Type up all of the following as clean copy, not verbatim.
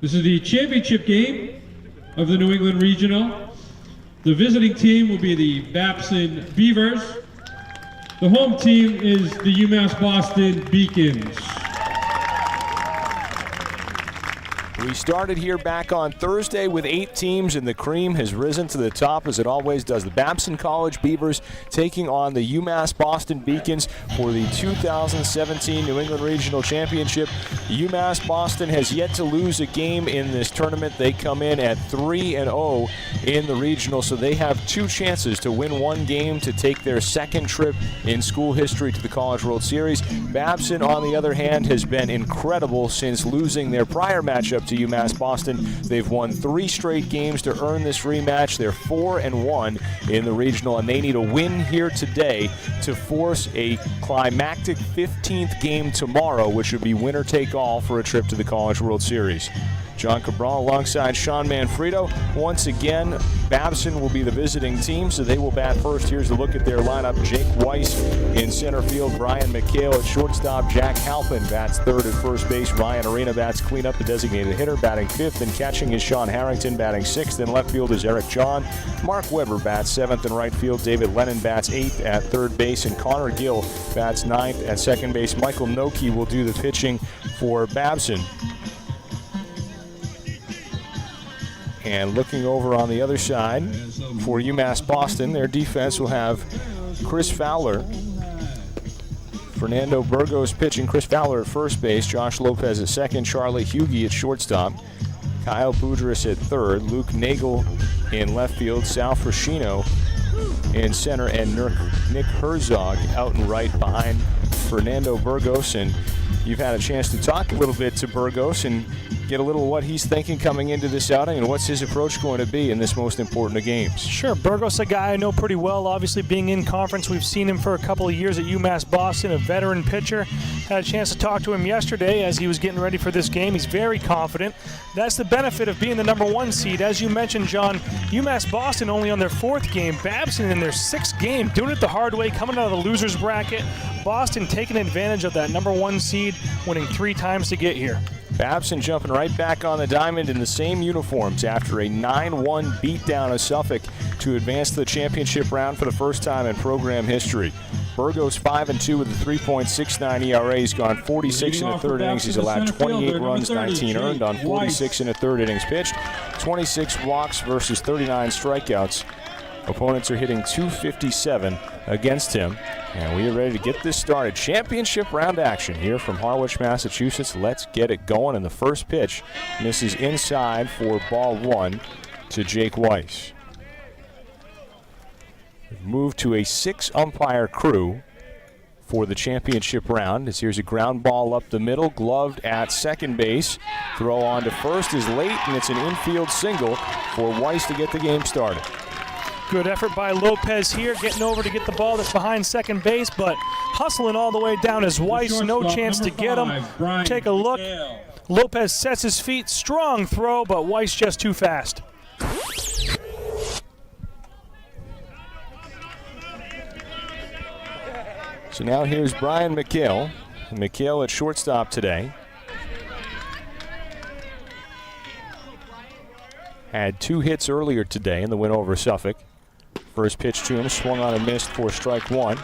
This is the championship game of the New England Regional. The visiting team will be the Babson Beavers. The home team is the UMass Boston Beacons. We started here back on Thursday with 8 teams, and the cream has risen to the top as it always does. The Babson College Beavers taking on the UMass Boston Beacons for the 2017 New England Regional Championship. UMass Boston has yet to lose a game in this tournament. They come in at 3-0 in the regional, so they have 2 chances to win 1 game to take their second trip in school history to the College World Series. Babson, on the other hand, has been incredible since losing their prior matchup to UMass Boston. They've won 3 straight games to earn this rematch. They're 4-1 in the regional, and they need a win here today to force a climactic 15th game tomorrow, which would be winner take all for a trip to the College World Series. John Cabral alongside Sean Manfredo. Once again, Babson will be the visiting team, so they will bat first. Here's a look at their lineup. Jake Weiss in center field, Brian McHale at shortstop, Jack Halpin bats third at first base, Ryan Arena bats cleanup, the designated hitter, batting 5th, and catching is Sean Harrington, batting 6th. In left field is Eric John. Mark Weber bats 7th in right field, David Lennon bats 8th at third base, and Connor Gill bats 9th at second base. Michael Noki will do the pitching for Babson. And looking over on the other side for UMass Boston, their defense will have Chris Fowler, Fernando Burgos pitching, Chris Fowler at first base, Josh Lopez at second, Charlie Hughey at shortstop, Kyle Boudris at third, Luke Nagel in left field, Sal Frascino in center, and Nick Herzog out and right behind Fernando Burgos. And you've had a chance to talk a little bit to Burgos and get a little what he's thinking coming into this outing and what's his approach going to be in this most important of games. Sure, Burgos, a guy I know pretty well, obviously being in conference. We've seen him for a couple of years at UMass Boston, a veteran pitcher. Had a chance to talk to him yesterday as he was getting ready for this game. He's very confident. That's the benefit of being the #1 seed. As you mentioned, John, UMass Boston only on their 4th game, Babson in their 6th game, doing it the hard way, coming out of the loser's bracket. Boston taking advantage of that #1 seed, winning 3 times to get here. Babson jumping right back on the diamond in the same uniforms after a 9-1 beatdown of Suffolk to advance to the championship round for the first time in program history. Burgos 5-2 with a 3.69 ERA. He's gone 46 in the 3rd innings. He's allowed 28 runs, 19 earned on 46 in the 3rd innings pitched. 26 walks versus 39 strikeouts. Opponents are hitting .257 against him. And we are ready to get this started. Championship round action here from Harwich, Massachusetts. Let's get it going. And the first pitch misses inside for ball 1 to Jake Weiss. We've moved to a 6-umpire crew for the championship round. As here's a ground ball up the middle, gloved at second base. Throw on to first is late, and it's an infield single for Weiss to get the game started. Good effort by Lopez here, getting over to get the ball that's behind second base, but hustling all the way down is Weiss. No chance to get him. Take a look. Lopez sets his feet. Strong throw, but Weiss just too fast. So now here's Brian McHale. McHale at shortstop today. Had 2 hits earlier today in the win over Suffolk. First pitch to him, swung on and missed for strike 1.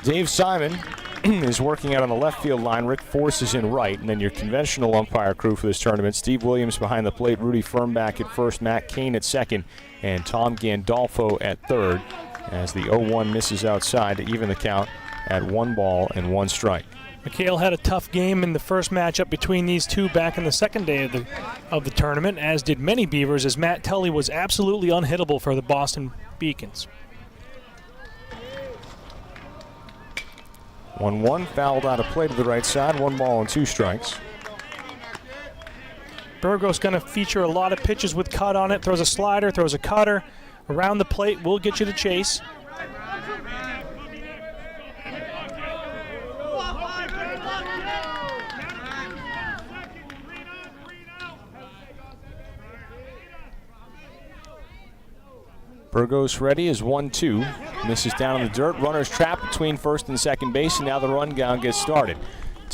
Dave Simon is working out on the left field line. Rick Force is in right. And then your conventional umpire crew for this tournament, Steve Williams behind the plate, Rudy Firmback at first, Matt Kane at second, and Tom Gandolfo at third, as the 0-1 misses outside to even the count at 1 ball and 1 strike. McHale had a tough game in the first matchup between these two back in the second day of the tournament, as did many Beavers, as Matt Tully was absolutely unhittable for the Boston Beacons. 1-1, fouled out of play to the right side, 1 ball and 2 strikes. Burgos going to feature a lot of pitches with cut on it. Throws a slider, throws a cutter. Around the plate will get you to chase. Burgos ready is 1-2. Misses down in the dirt. Runners trapped between first and second base, and now the run down gets started.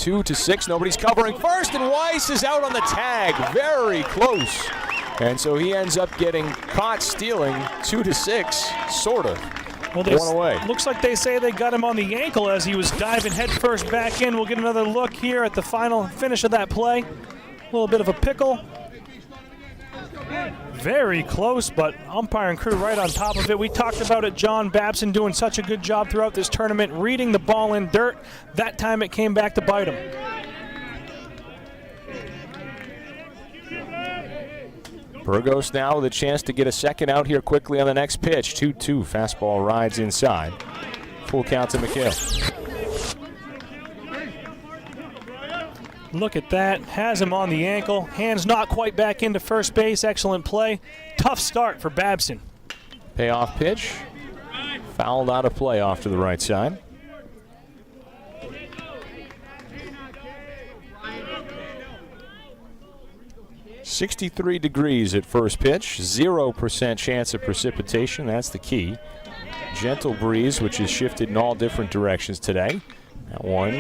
2-6. Nobody's covering first, and Weiss is out on the tag. Very close. And so he ends up getting caught stealing 2-6, sort of. Well, one away. Looks like they say they got him on the ankle as he was diving headfirst back in. We'll get another look here at the final finish of that play. A little bit of a pickle. Very close, but umpire and crew right on top of it. We talked about it, John. Babson doing such a good job throughout this tournament, reading the ball in dirt. That time it came back to bite him. Burgos now with a chance to get a second out here quickly on the next pitch. 2-2, fastball rides inside. Full count to McHale. Look at that, has him on the ankle. Hands not quite back into first base, excellent play. Tough start for Babson. Payoff pitch, fouled out of play off to the right side. .63 degrees at first pitch, 0% chance of precipitation, that's the key. Gentle breeze, which is shifted in all different directions today. That one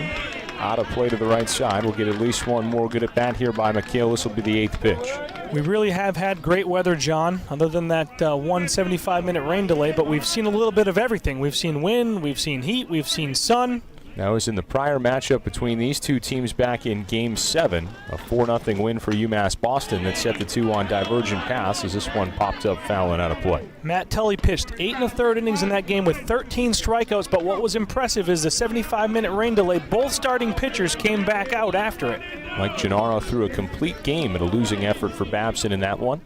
out of play to the right side. We'll get at least one more good at bat here by McHale. This will be the 8th pitch. We really have had great weather, John, other than that 175-minute rain delay, but we've seen a little bit of everything. We've seen wind, we've seen heat, we've seen sun. That was in the prior matchup between these two teams back in Game 7. A 4-0 win for UMass Boston that set the two on divergent paths as this one popped up fouling out of play. Matt Tully pitched 8 1/3 innings in that game with 13 strikeouts, but what was impressive is the 75-minute rain delay. Both starting pitchers came back out after it. Mike Gennaro threw a complete game at a losing effort for Babson in that one.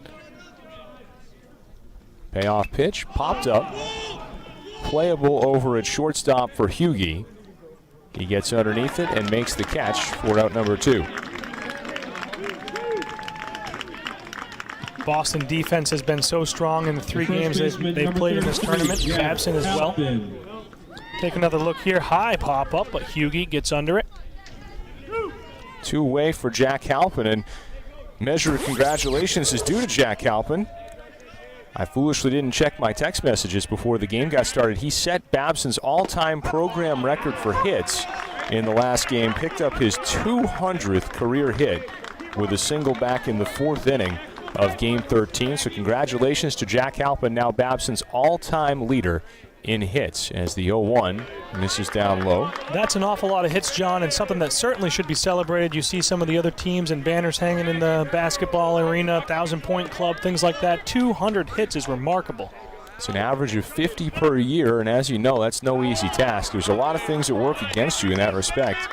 Payoff pitch, popped up. Playable over at shortstop for Hughie. He gets underneath it and makes the catch for out number 2. Boston defense has been so strong in the 3 games they've played in this tournament. Babson as well. Take another look here. High pop up, but Hughie gets under it. 2 away for Jack Halpin, and measure of congratulations is due to Jack Halpin. I foolishly didn't check my text messages before the game got started. He set Babson's all-time program record for hits in the last game, picked up his 200th career hit with a single back in the 4th inning of Game 13. So congratulations to Jack Halpin, now Babson's all-time leader in hits, as the 0-1 misses down low. That's an awful lot of hits, John, and something that certainly should be celebrated. You see some of the other teams and banners hanging in the basketball arena, 1,000-point club, things like that. 200 hits is remarkable. It's an average of 50 per year, and as you know, that's no easy task. There's a lot of things that work against you in that respect.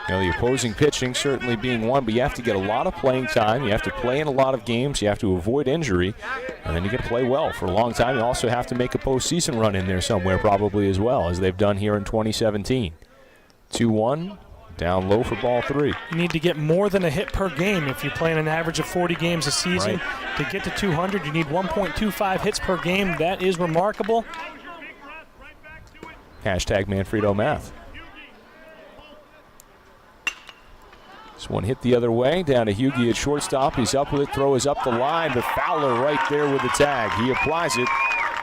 You know, the opposing pitching certainly being one, but you have to get a lot of playing time. You have to play in a lot of games. You have to avoid injury, and then you got to play well for a long time. You also have to make a postseason run in there somewhere probably as well, as they've done here in 2017. 2-1, down low for ball 3. You need to get more than a hit per game if you're playing an average of 40 games a season. Right. To get to 200, you need 1.25 hits per game. That is remarkable. Hashtag Manfredo Math. This one hit the other way, down to Hughie at shortstop. He's up with it, throw is up the line, but Fowler right there with the tag. He applies it,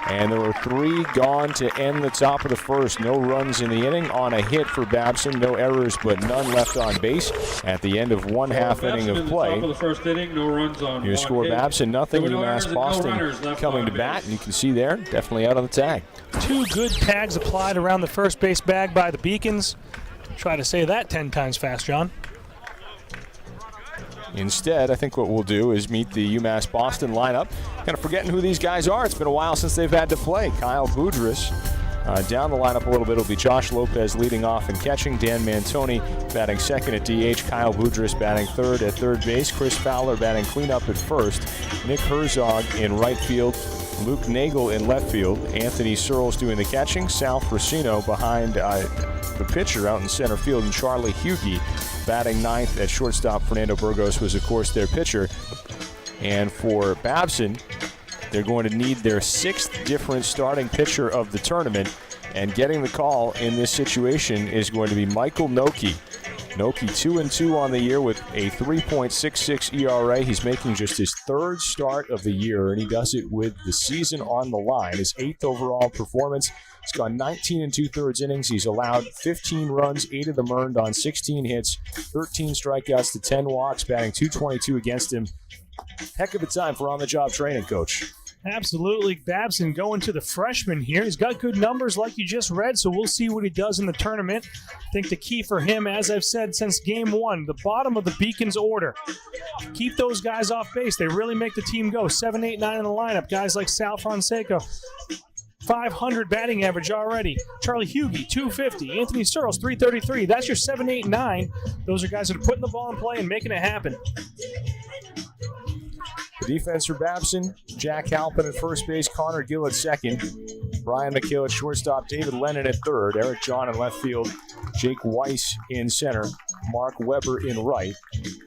and there were 3 gone to end the top of the first. No runs in the inning on a hit for Babson. No errors, but none left on base at the end of 1/2 inning of play. Top of the first inning, no runs on Your score, Babson, nothing. UMass Boston coming to bat, and you can see there, definitely out on the tag. 2 good tags applied around the first base bag by the Beacons. Try to say that 10 times fast, John. Instead, I think what we'll do is meet the UMass Boston lineup. Kind of forgetting who these guys are. It's been a while since they've had to play. Kyle Boudris. Down the lineup a little bit will be Josh Lopez leading off and catching. Dan Mantoni batting second at DH. Kyle Boudris batting third at third base. Chris Fowler batting cleanup at first. Nick Herzog in right field. Luke Nagel in left field. Anthony Searles doing the catching. Sal Frasino behind the pitcher out in center field. And Charlie Hughie batting ninth at shortstop. Fernando Burgos was, of course, their pitcher. And for Babson, they're going to need their 6th different starting pitcher of the tournament. And getting the call in this situation is going to be Michael Noki. Noki 2-2 on the year with a 3.66 ERA. He's making just his third start of the year, and he does it with the season on the line. His 8th overall performance. He's gone 19 2/3 innings. He's allowed 15 runs, 8 of them earned on 16 hits, 13 strikeouts to 10 walks, batting .222 against him. Heck of a time for on-the-job training, Coach. Absolutely. Babson going to the freshman here. He's got good numbers like you just read, so we'll see what he does in the tournament. I think the key for him, as I've said since game one, the bottom of the Beacons order. Keep those guys off base. They really make the team go. 7, 8, 9 in the lineup. Guys like Sal Fonseca, 500 batting average already. Charlie Hughey, 250. Anthony Searles, 333. That's your 7, 8, 9. Those are guys that are putting the ball in play and making it happen. The defense for Babson, Jack Halpin at first base, Connor Gill at second, Brian McHale at shortstop, David Lennon at third, Eric John in left field, Jake Weiss in center, Mark Weber in right.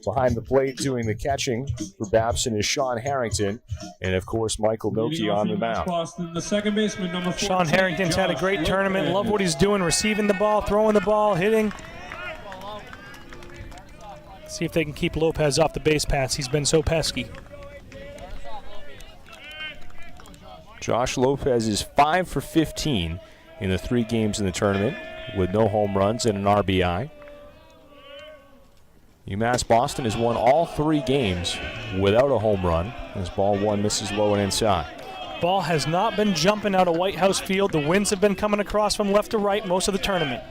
Behind the plate doing the catching for Babson is Sean Harrington, and of course Michael Noki on the mound. Boston, the second baseman, number 14, Sean Harrington's had a great tournament. Love what he's doing, receiving the ball, throwing the ball, hitting. See if they can keep Lopez off the base paths. He's been so pesky. Josh Lopez is 5 for 15 in the 3 games in the tournament with no home runs and an RBI. UMass Boston has won all 3 games without a home run as ball 1 misses low and inside. Ball has not been jumping out of White House Field. The winds have been coming across from left to right most of the tournament.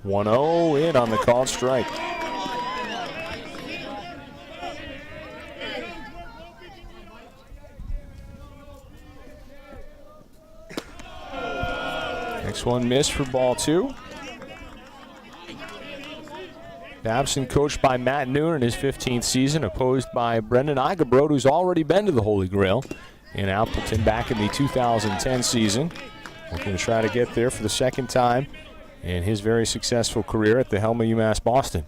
1-0 in on the called strike. Next one missed for ball 2. Babson coached by Matt Noon in his 15th season, opposed by Brendan Igabrod, who's already been to the Holy Grail in Appleton back in the 2010 season. Looking to try to get there for the second time in his very successful career at the helm of UMass Boston.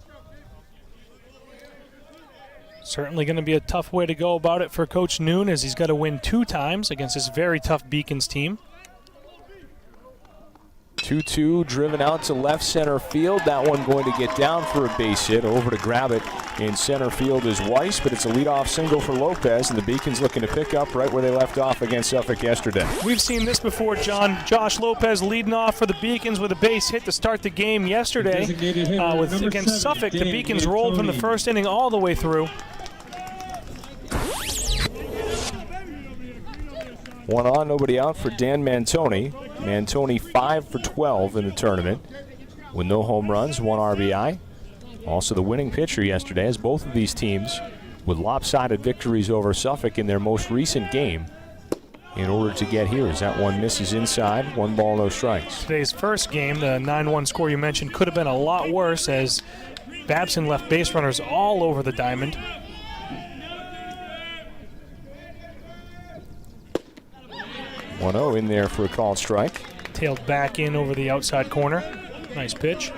Certainly going to be a tough way to go about it for Coach Noon, as he's got to win 2 times against this very tough Beacons team. 2-2 driven out to left center field. That one going to get down for a base hit. Over to grab it in center field is Weiss, but it's a leadoff single for Lopez, and the Beacons looking to pick up right where they left off against Suffolk yesterday. We've seen this before, John. Josh Lopez leading off for the Beacons with a base hit to start the game yesterday. Against Suffolk, the Beacons rolled from the first inning all the way through. One on, nobody out for Dan Mantoni. Mantoni 5 for 12 in the tournament with no home runs, 1 RBI. Also the winning pitcher yesterday, as both of these teams with lopsided victories over Suffolk in their most recent game in order to get here. As that one misses inside, 1 ball, no strikes. Today's first game, the 9-1 score you mentioned, could have been a lot worse, as Babson left base runners all over the diamond. 1-0 in there for a called strike. Tailed back in over the outside corner. Nice pitch.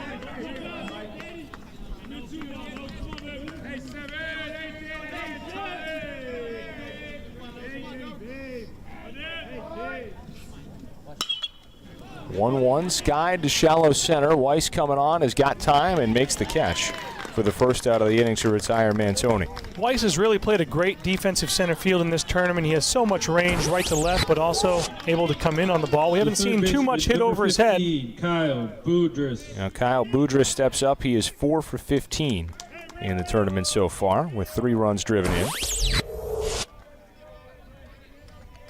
One skied to shallow center. Weiss coming on, has got time and makes the catch for the first out of the inning to retire Mantoni. Weiss has really played a great defensive center field in this tournament. He has so much range right to left, but also able to come in on the ball. We haven't seen too much hit over his head. Kyle Boudris. Now Kyle Boudris steps up. He is 4 for 15 in the tournament so far, with 3 runs driven in.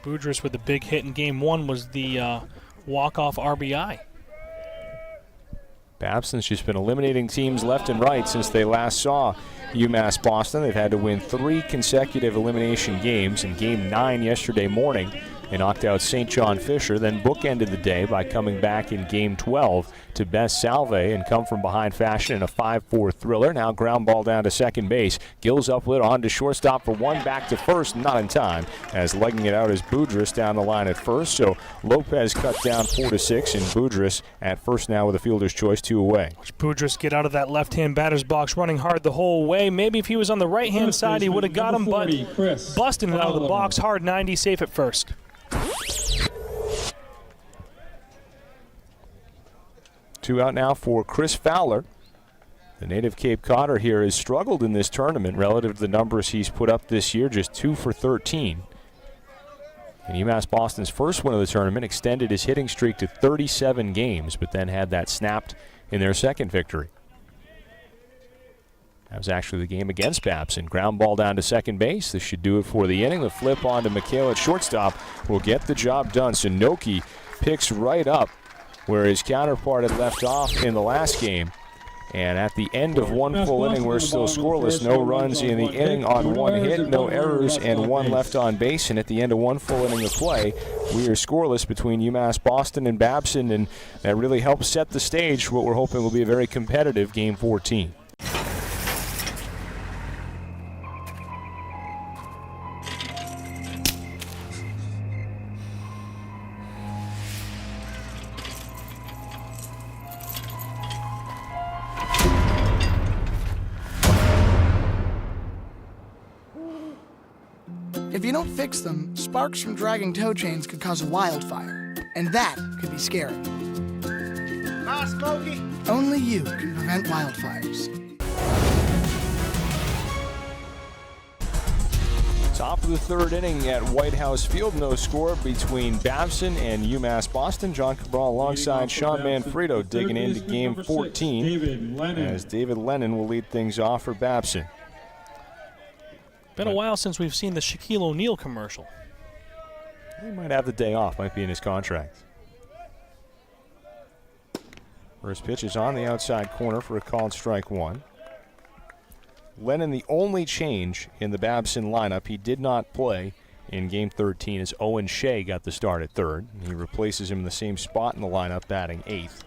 Boudris with the big hit in game 1 was the walk-off RBI. Babson's just been eliminating teams left and right since they last saw UMass Boston. They've had to win 3 consecutive elimination games. In Game 9 yesterday morning, they knocked out St. John Fisher, then bookended the day by coming back in Game 12 to best Salve and come from behind fashion in a 5-4 thriller. Now ground ball down to second base. Gills uplit on to shortstop for 1, back to first, not in time, as legging it out is Boudris down the line at first. So Lopez cut down 4-6, and Boudris at first now with a fielder's choice, 2 away. Watch Boudris get out of that left-hand batter's box, running hard the whole way. Maybe if he was on the right-hand side, he would have got him, but busting it out of the box hard, 90, safe at first. Two out now for Chris Fowler. The native Cape Codder here has struggled in this tournament relative to the numbers he's put up this year, just 2 for 13. And UMass Boston's first win of the tournament extended his hitting streak to 37 games, but then had that snapped in their second victory. That was actually the game against Babson. Ground ball down to second base. This should do it for the inning. The flip on to McHale at shortstop will get the job done. Sunoki picks right up where his counterpart had left off in the last game. And at the end of one full inning, we're still scoreless. No runs in the inning on one hit, no errors, and one left on base. And at the end of one full inning of play, we are scoreless between UMass Boston and Babson, and that really helps set the stage for what we're hoping will be a very competitive Game 14. If you don't fix them, sparks from dragging tow chains could cause a wildfire, and that could be scary. Hi, Smokey. Only you can prevent wildfires. Top of the third inning at White House Field. No score between Babson and UMass Boston. John Cabral alongside Sean Manfredo digging into Game 14 as David Lennon will lead things off for Babson. Been a while since we've seen the Shaquille O'Neal commercial. He might have the day off. Might be in his contract. First pitch is on the outside corner for a called strike one. Lennon, the only change in the Babson lineup. He did not play in Game 13 as Owen Shea got the start at third. He replaces him in the same spot in the lineup, batting eighth.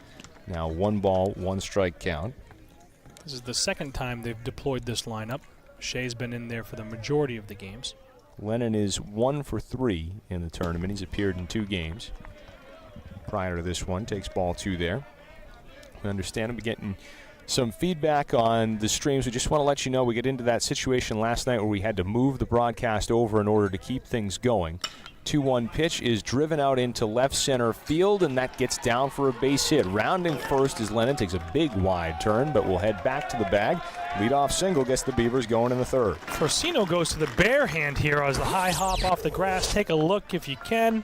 Now 1 ball, 1 strike count. This is the second time they've deployed this lineup. Shea's been in there for the majority of the games. Lennon is 1 for 3 in the tournament. He's appeared in 2 games. Prior to this one, takes ball 2 there. We understand him getting some feedback on the streams. We just want to let you know we get into that situation last night where we had to move the broadcast over in order to keep things going. 2-1 pitch is driven out into left center field, and that gets down for a base hit. Rounding first as Lennon takes a big wide turn, but will head back to the bag. Leadoff single gets the Beavers going in the third. Forcino goes to the bare hand here as the high hop off the grass. Take a look if you can.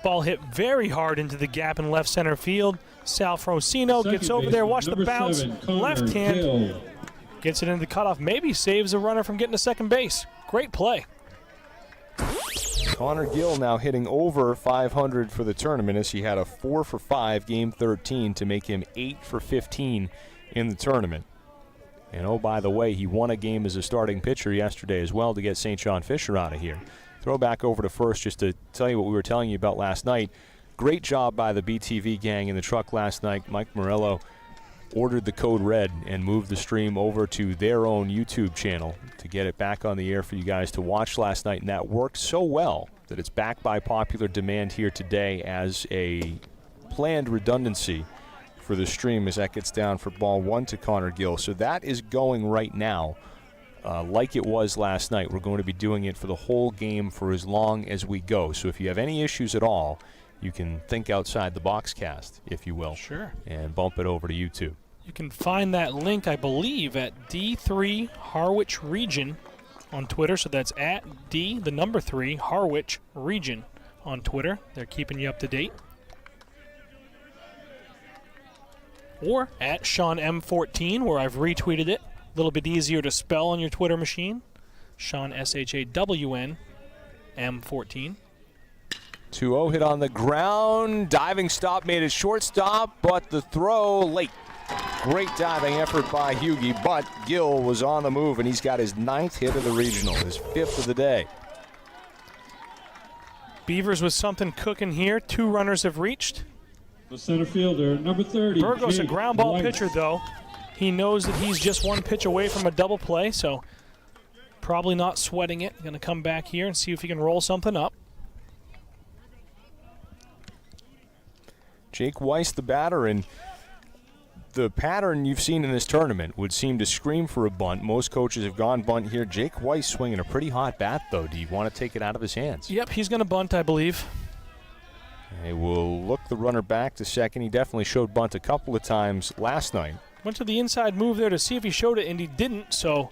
Ball hit very hard into the gap in left center field. Sal Frosino gets over there. Watch the bounce. Left hand gets it into the cutoff. Maybe saves a runner from getting to second base. Great play. Connor Gill now hitting over 500 for the tournament as he had a 4 for 5 Game 13 to make him 8 for 15 in the tournament. And oh, by the way, he won a game as a starting pitcher yesterday as well to get St. John Fisher out of here. Throw back over to first just to tell you what we were telling you about last night. Great job by the BTV gang in the truck last night. Mike Morello ordered the code red and moved the stream over to their own YouTube channel to get it back on the air for you guys to watch last night. And that worked so well that it's back by popular demand here today as a planned redundancy for the stream as that gets down for ball 1 to Connor Gill. So that is going right now like it was last night. We're going to be doing it for the whole game for as long as we go. So if you have any issues at all, you can think outside the box cast, if you will. Sure. And bump it over to YouTube. You can find that link, I believe, at D3 Harwich Region on Twitter. So that's at D, the number 3, Harwich Region on Twitter. They're keeping you up to date. Or at Sean M14, where I've retweeted it. A little bit easier to spell on your Twitter machine. Sean, S-H-A-W-N, M14. 2-0 hit on the ground. Diving stop made it shortstop, but the throw late. Great diving effort by Hughie, but Gill was on the move, and he's got his 9th hit of the regional, his 5th of the day. Beavers with something cooking here. 2 runners have reached. The center fielder, number 30. Burgos, a Jake ground ball White. pitcher, though. He knows that he's just 1 pitch away from a double play, so probably not sweating it. Going to come back here and see if he can roll something up. Jake Weiss, the batter, and the pattern you've seen in this tournament would seem to scream for a bunt. Most coaches have gone bunt here. Jake Weiss swinging a pretty hot bat, though. Do you want to take it out of his hands? Yep, he's going to bunt, I believe. They will look the runner back to second. He definitely showed bunt a couple of times last night Went to the inside move there to see if he showed it, and he didn't, so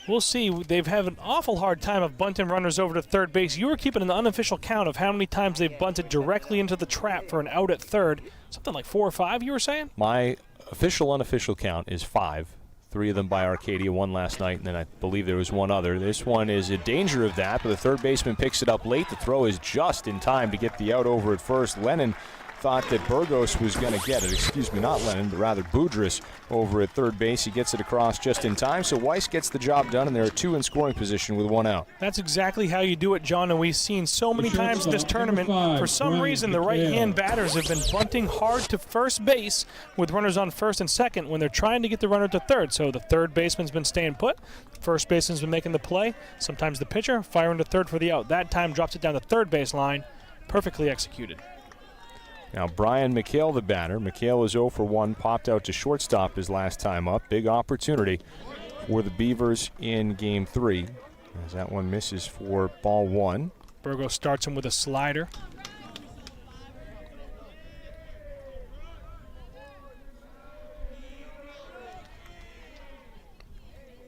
we'll see. They've had an awful hard time of bunting runners over to third base. You were keeping an unofficial count of how many times they've bunted directly into the trap for an out at third. Something like 4 or 5, you were saying? My official unofficial count is 5. 3 of them by Arcadia, 1 last night, and then I believe there was 1 other. This one is in danger of that, but the third baseman picks it up late. The throw is just in time to get the out over at first. Lennon thought that Burgos was going to get it. Excuse me, not Lennon, but rather Boudris over at third base. He gets it across just in time, so Weiss gets the job done, and there are 2 in scoring position with 1 out. That's exactly how you do it, John, and we've seen so many times in this tournament, for some reason, the right-hand batters have been bunting hard to first base with runners on first and second when they're trying to get the runner to third. So the third baseman's been staying put, first baseman's been making the play, sometimes the pitcher firing to third for the out. That time drops it down the third base line, perfectly executed. Now Brian McHale, the batter. McHale is 0 for 1, popped out to shortstop his last time up. Big opportunity for the Beavers in Game 3, as that one misses for ball 1. Burgos starts him with a slider.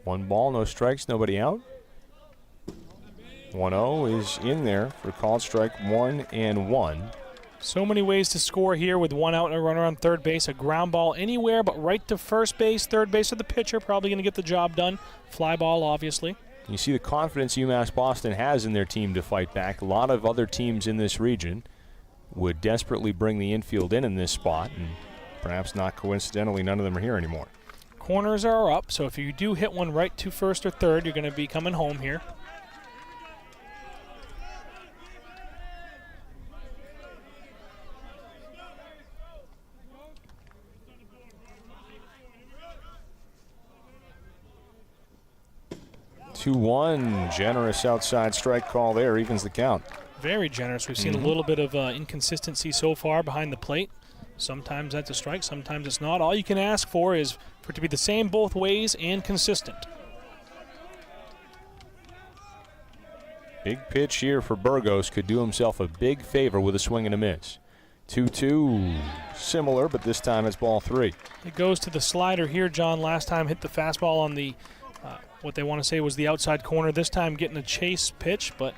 One ball, no strikes, nobody out. 1-0 is in there for called strike 1-1. So many ways to score here with 1 out and a runner on third base. A ground ball anywhere but right to first base. Third base of the pitcher, probably going to get the job done. Fly ball, obviously. You see the confidence UMass Boston has in their team to fight back. A lot of other teams in this region would desperately bring the infield in this spot, and perhaps not coincidentally, none of them are here anymore. Corners are up, so if you do hit one right to first or third, you're going to be coming home here. Generous outside strike call there, evens the count. Very generous. We've seen a little bit of inconsistency so far behind the plate. Sometimes that's a strike, sometimes it's not. All you can ask for is for it to be the same both ways and consistent. Big pitch here for Burgos. Could do himself a big favor with a swing and a miss. 2-2, similar, but this time it's ball 3. It goes to the slider here. John last time hit the fastball on the what they want to say was the outside corner. This time getting a chase pitch, but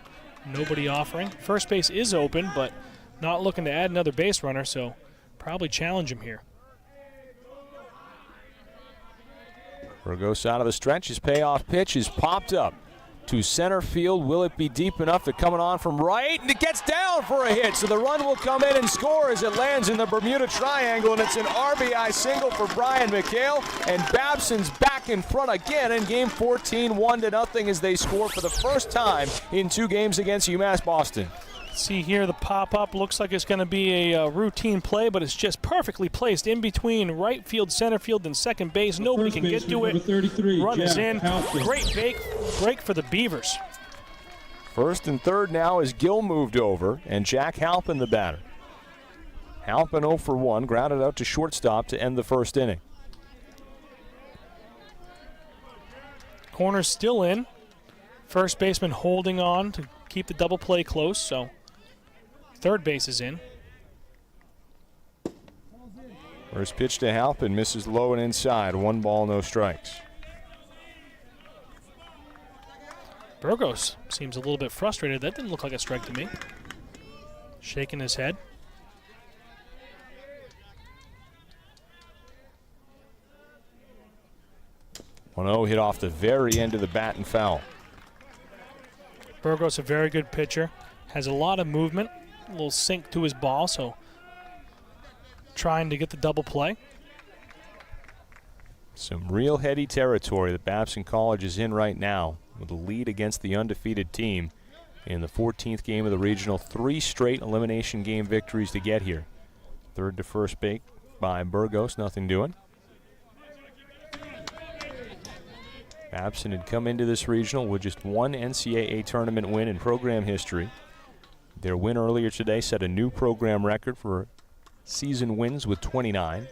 nobody offering. First base is open, but not looking to add another base runner, so probably challenge him here. Burgos out of the stretch. His payoff pitch is popped up to center field. Will it be deep enough? They're coming on from right, and it gets down for a hit. So the run will come in and score as it lands in the Bermuda Triangle, and it's an RBI single for Brian McHale. And Babson's back in front again in Game 14, 1-0 as they score for the first time in 2 games against UMass Boston. See here the pop-up looks like it's going to be a routine play, but it's just perfectly placed in between right field, center field, and second base. Nobody can get to it. 33, Run is in. Halpin. Great break for the Beavers. First and third now as Gill moved over, and Jack Halpin the batter. Halpin 0 for 1, grounded out to shortstop to end the first inning. Corner's still in. First baseman holding on to keep the double play close, so third base is in. First pitch to Halpin, misses low and inside. 1 ball, no strikes. Burgos seems a little bit frustrated. That didn't look like a strike to me. Shaking his head. Hit off the very end of the bat and foul. Burgos, a very good pitcher. Has a lot of movement, a little sink to his ball, so trying to get the double play. Some real heady territory that Babson College is in right now with a lead against the undefeated team in the 14th game of the regional. 3 straight elimination game victories to get here. Third to first base by Burgos, nothing doing. Babson had come into this regional with just 1 NCAA tournament win in program history. Their win earlier today set a new program record for season wins with 29.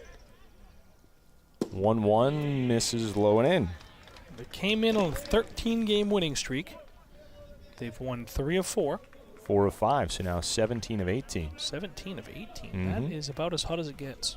1-1, misses low and in. They came in on a 13-game winning streak. They've won 3 of 4. 4 of 5, so now 17 of 18. 17 of 18. That is about as hot as it gets.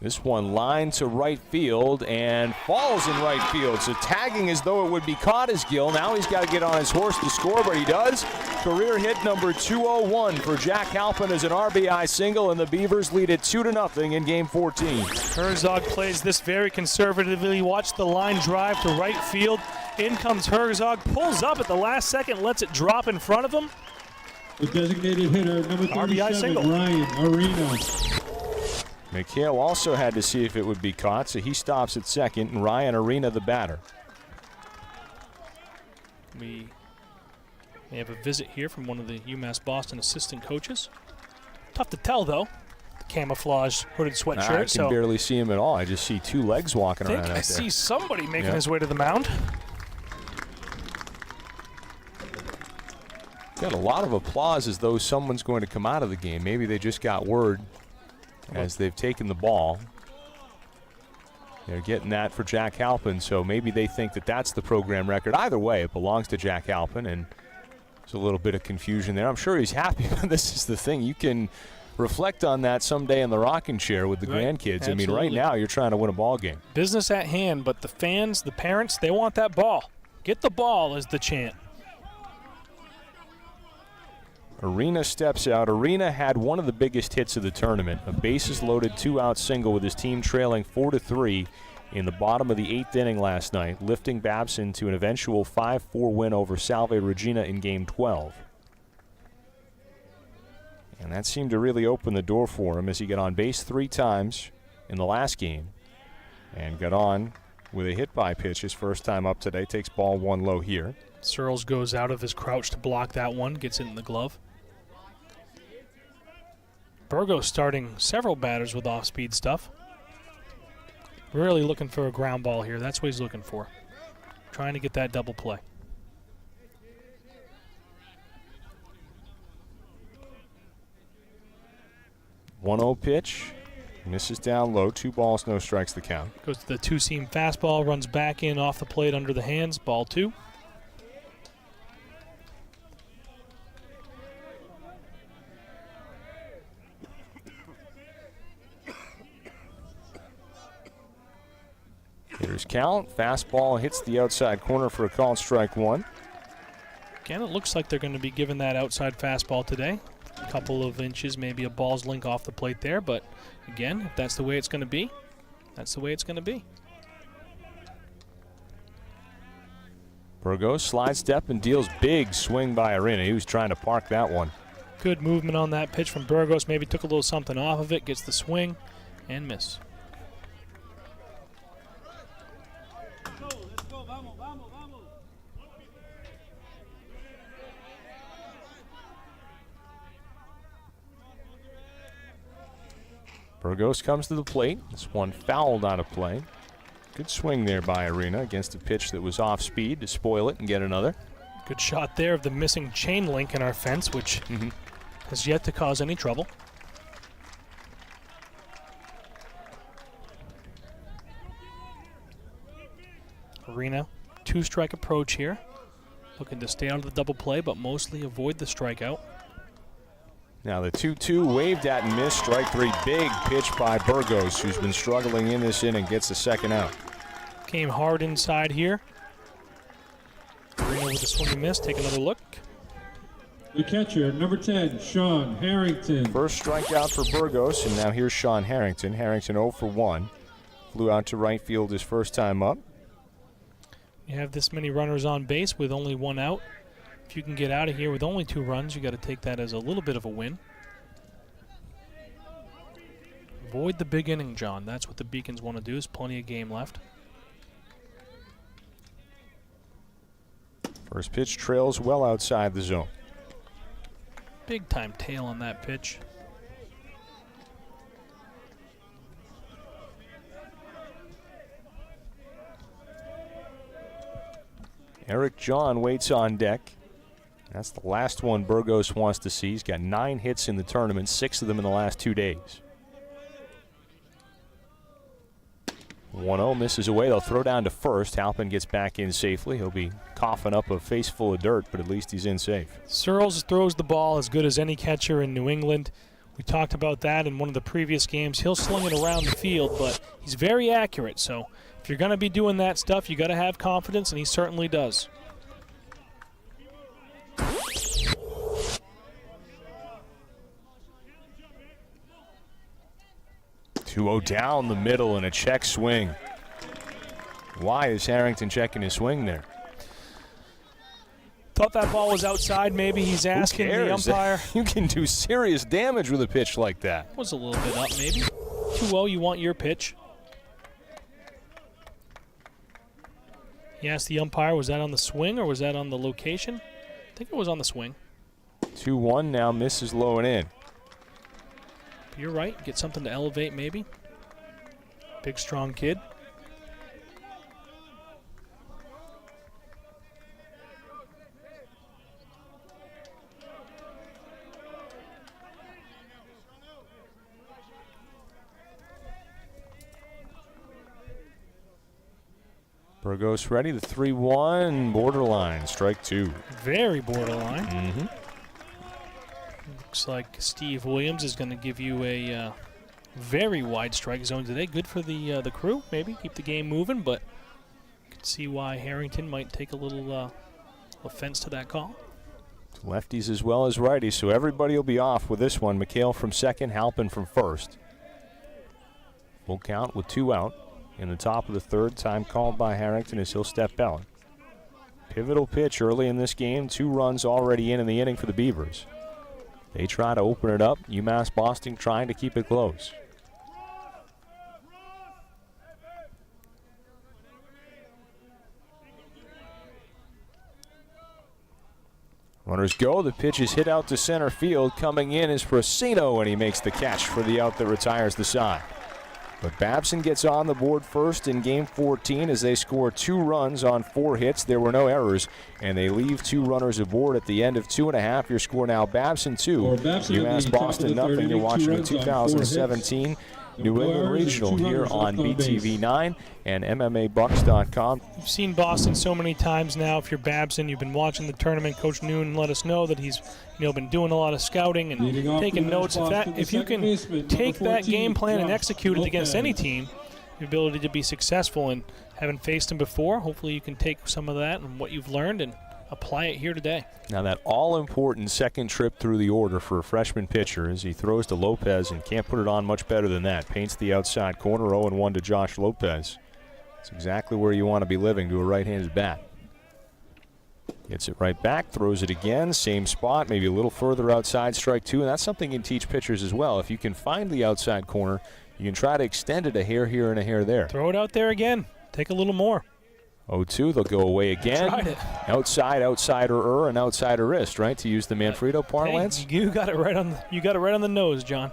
This one lined to right field and falls in right field. So tagging as though it would be caught as Gill. Now he's got to get on his horse to score, but he does. Career hit number 201 for Jack Halpin as an RBI single, and the Beavers lead it 2-0 in game 14. Herzog plays this very conservatively. Watch the line drive to right field. In comes Herzog, pulls up at the last second, lets it drop in front of him. The designated hitter, number RBI 37, single. Ryan Arena. McHale also had to see if it would be caught, so he stops at second, and Ryan Arena the batter. We may have a visit here from one of the UMass Boston assistant coaches. Tough to tell, though. The camouflage hooded sweatshirt. I can barely see him at all. I just see two legs walking around out there. I see somebody making his way to the mound. Got a lot of applause as though someone's going to come out of the game. Maybe they just got word as they've taken the ball. They're getting that for Jack Halpin, so maybe they think that that's the program record. Either way, it belongs to Jack Halpin, and there's a little bit of confusion there. I'm sure he's happy, but this is the thing. You can reflect on that someday in the rocking chair with the grandkids. Absolutely. I mean, right now you're trying to win a ball game. Business at hand, but the fans, the parents, they want that ball. Get the ball is the chant. Arena steps out. Arena had one of the biggest hits of the tournament, a bases-loaded 2-out single with his team trailing 4-3 in the bottom of the 8th inning last night, lifting Babson to an eventual 5-4 win over Salve Regina in Game 12. And that seemed to really open the door for him as he got on base 3 times in the last game and got on with a hit-by pitch his first time up today. Takes ball 1 low here. Searles goes out of his crouch to block that one, gets it in the glove. Burgos starting several batters with off-speed stuff. Really looking for a ground ball here. That's what he's looking for. Trying to get that double play. One-0 pitch. Misses down low. 2 balls, no strikes the count. Goes to the two-seam fastball, runs back in off the plate under the hands. Ball 2. Hitter's count. Fastball hits the outside corner for a called strike 1. Again, it looks like they're going to be giving that outside fastball today. A couple of inches, maybe a ball's link off the plate there, but again, if that's the way it's going to be, that's the way it's going to be. Burgos slide step and deals big swing by Arena. He was trying to park that one. Good movement on that pitch from Burgos. Maybe took a little something off of it, gets the swing and miss. Burgos comes to the plate. This one fouled out of play. Good swing there by Arena against a pitch that was off speed to spoil it and get another. Good shot there of the missing chain link in our fence, which has yet to cause any trouble. Arena, 2-strike approach here. Looking to stay out of the double play, but mostly avoid the strikeout. Now the 2-2 waved at and missed. Strike 3. Big pitch by Burgos, who's been struggling in this inning, gets the second out. Came hard inside here. Arena with a swing and miss. Take another look. The catcher, number 10, Sean Harrington. First strikeout for Burgos, and now here's Sean Harrington. Harrington 0 for 1. Flew out to right field his first time up. You have this many runners on base with only 1 out. If you can get out of here with only 2 runs, you got to take that as a little bit of a win. Avoid the big inning, John. That's what the Beacons want to do. There's plenty of game left. First pitch trails well outside the zone. Big time tail on that pitch. Eric John waits on deck. That's the last one Burgos wants to see. He's got 9 hits in the tournament, 6 of them in the last 2 days. 1-0 misses away. They'll throw down to first. Halpin gets back in safely. He'll be coughing up a face full of dirt, but at least he's in safe. Searles throws the ball as good as any catcher in New England. We talked about that in one of the previous games. He'll sling it around the field, but he's very accurate. So if you're going to be doing that stuff, you got to have confidence, and he certainly does. 2-0 down the middle and a check swing. Why is Harrington checking his swing there? Thought that ball was outside. Maybe he's asking the umpire. You can do serious damage with a pitch like that. Was a little bit up, maybe. 2-0, you want your pitch. He asked the umpire, was that on the swing or was that on the location? I think it was on the swing. 2-1 now, misses low and in. But you're right, get something to elevate maybe. Big, strong kid. Burgos ready, the 3-1, borderline, strike two. Very borderline. Mm-hmm. Looks like Steve Williams is going to give you a very wide strike zone today. Good for the crew, maybe. Keep the game moving, but you can see why Harrington might take a little offense to that call. Lefties as well as righties, so everybody will be off with this one. McHale from second, Halpin from first. Full count with 2 out. In the top of the third, time called by Harrington as he'll step out. Pivotal pitch early in this game. 2 runs already in the inning for the Beavers. They try to open it up. UMass Boston trying to keep it close. Runners go. The pitch is hit out to center field. Coming in is Procino, and he makes the catch for the out that retires the side. But Babson gets on the board first in game 14 as they score 2 runs on 4 hits. There were no errors, and they leave 2 runners aboard at the end of 2.5. Your score now, Babson 2, UMass Boston nothing. You're watching the 2017 New England Regional here on BTV 9 and MMABucks.com. You've seen Boston so many times now. If you're Babson, you've been watching the tournament. Coach Noon let us know that he's been doing a lot of scouting and taking notes. If you can take that game plan and execute it against any team, your ability to be successful, and having faced him before, hopefully you can take some of that and what you've learned and apply it here today. Now that all-important second trip through the order for a freshman pitcher as he throws to Lopez and can't put it on much better than that. Paints the outside corner, 0-1 to Josh Lopez. It's exactly where you want to be living to a right-handed bat. Gets it right back, throws it again, same spot, maybe a little further outside, strike 2, and that's something you can teach pitchers as well. If you can find the outside corner, you can try to extend it a hair here and a hair there. Throw it out there again. Take a little more. 0-2, they'll go away again. Tried it. Outside, outsider, and outsider wrist, right? To use the Manfredo parlance. Hey, you got it right on the nose, John.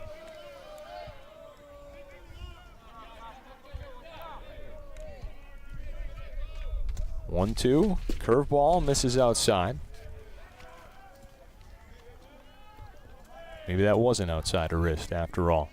One, 2, curveball misses outside. Maybe that was an outsider wrist after all.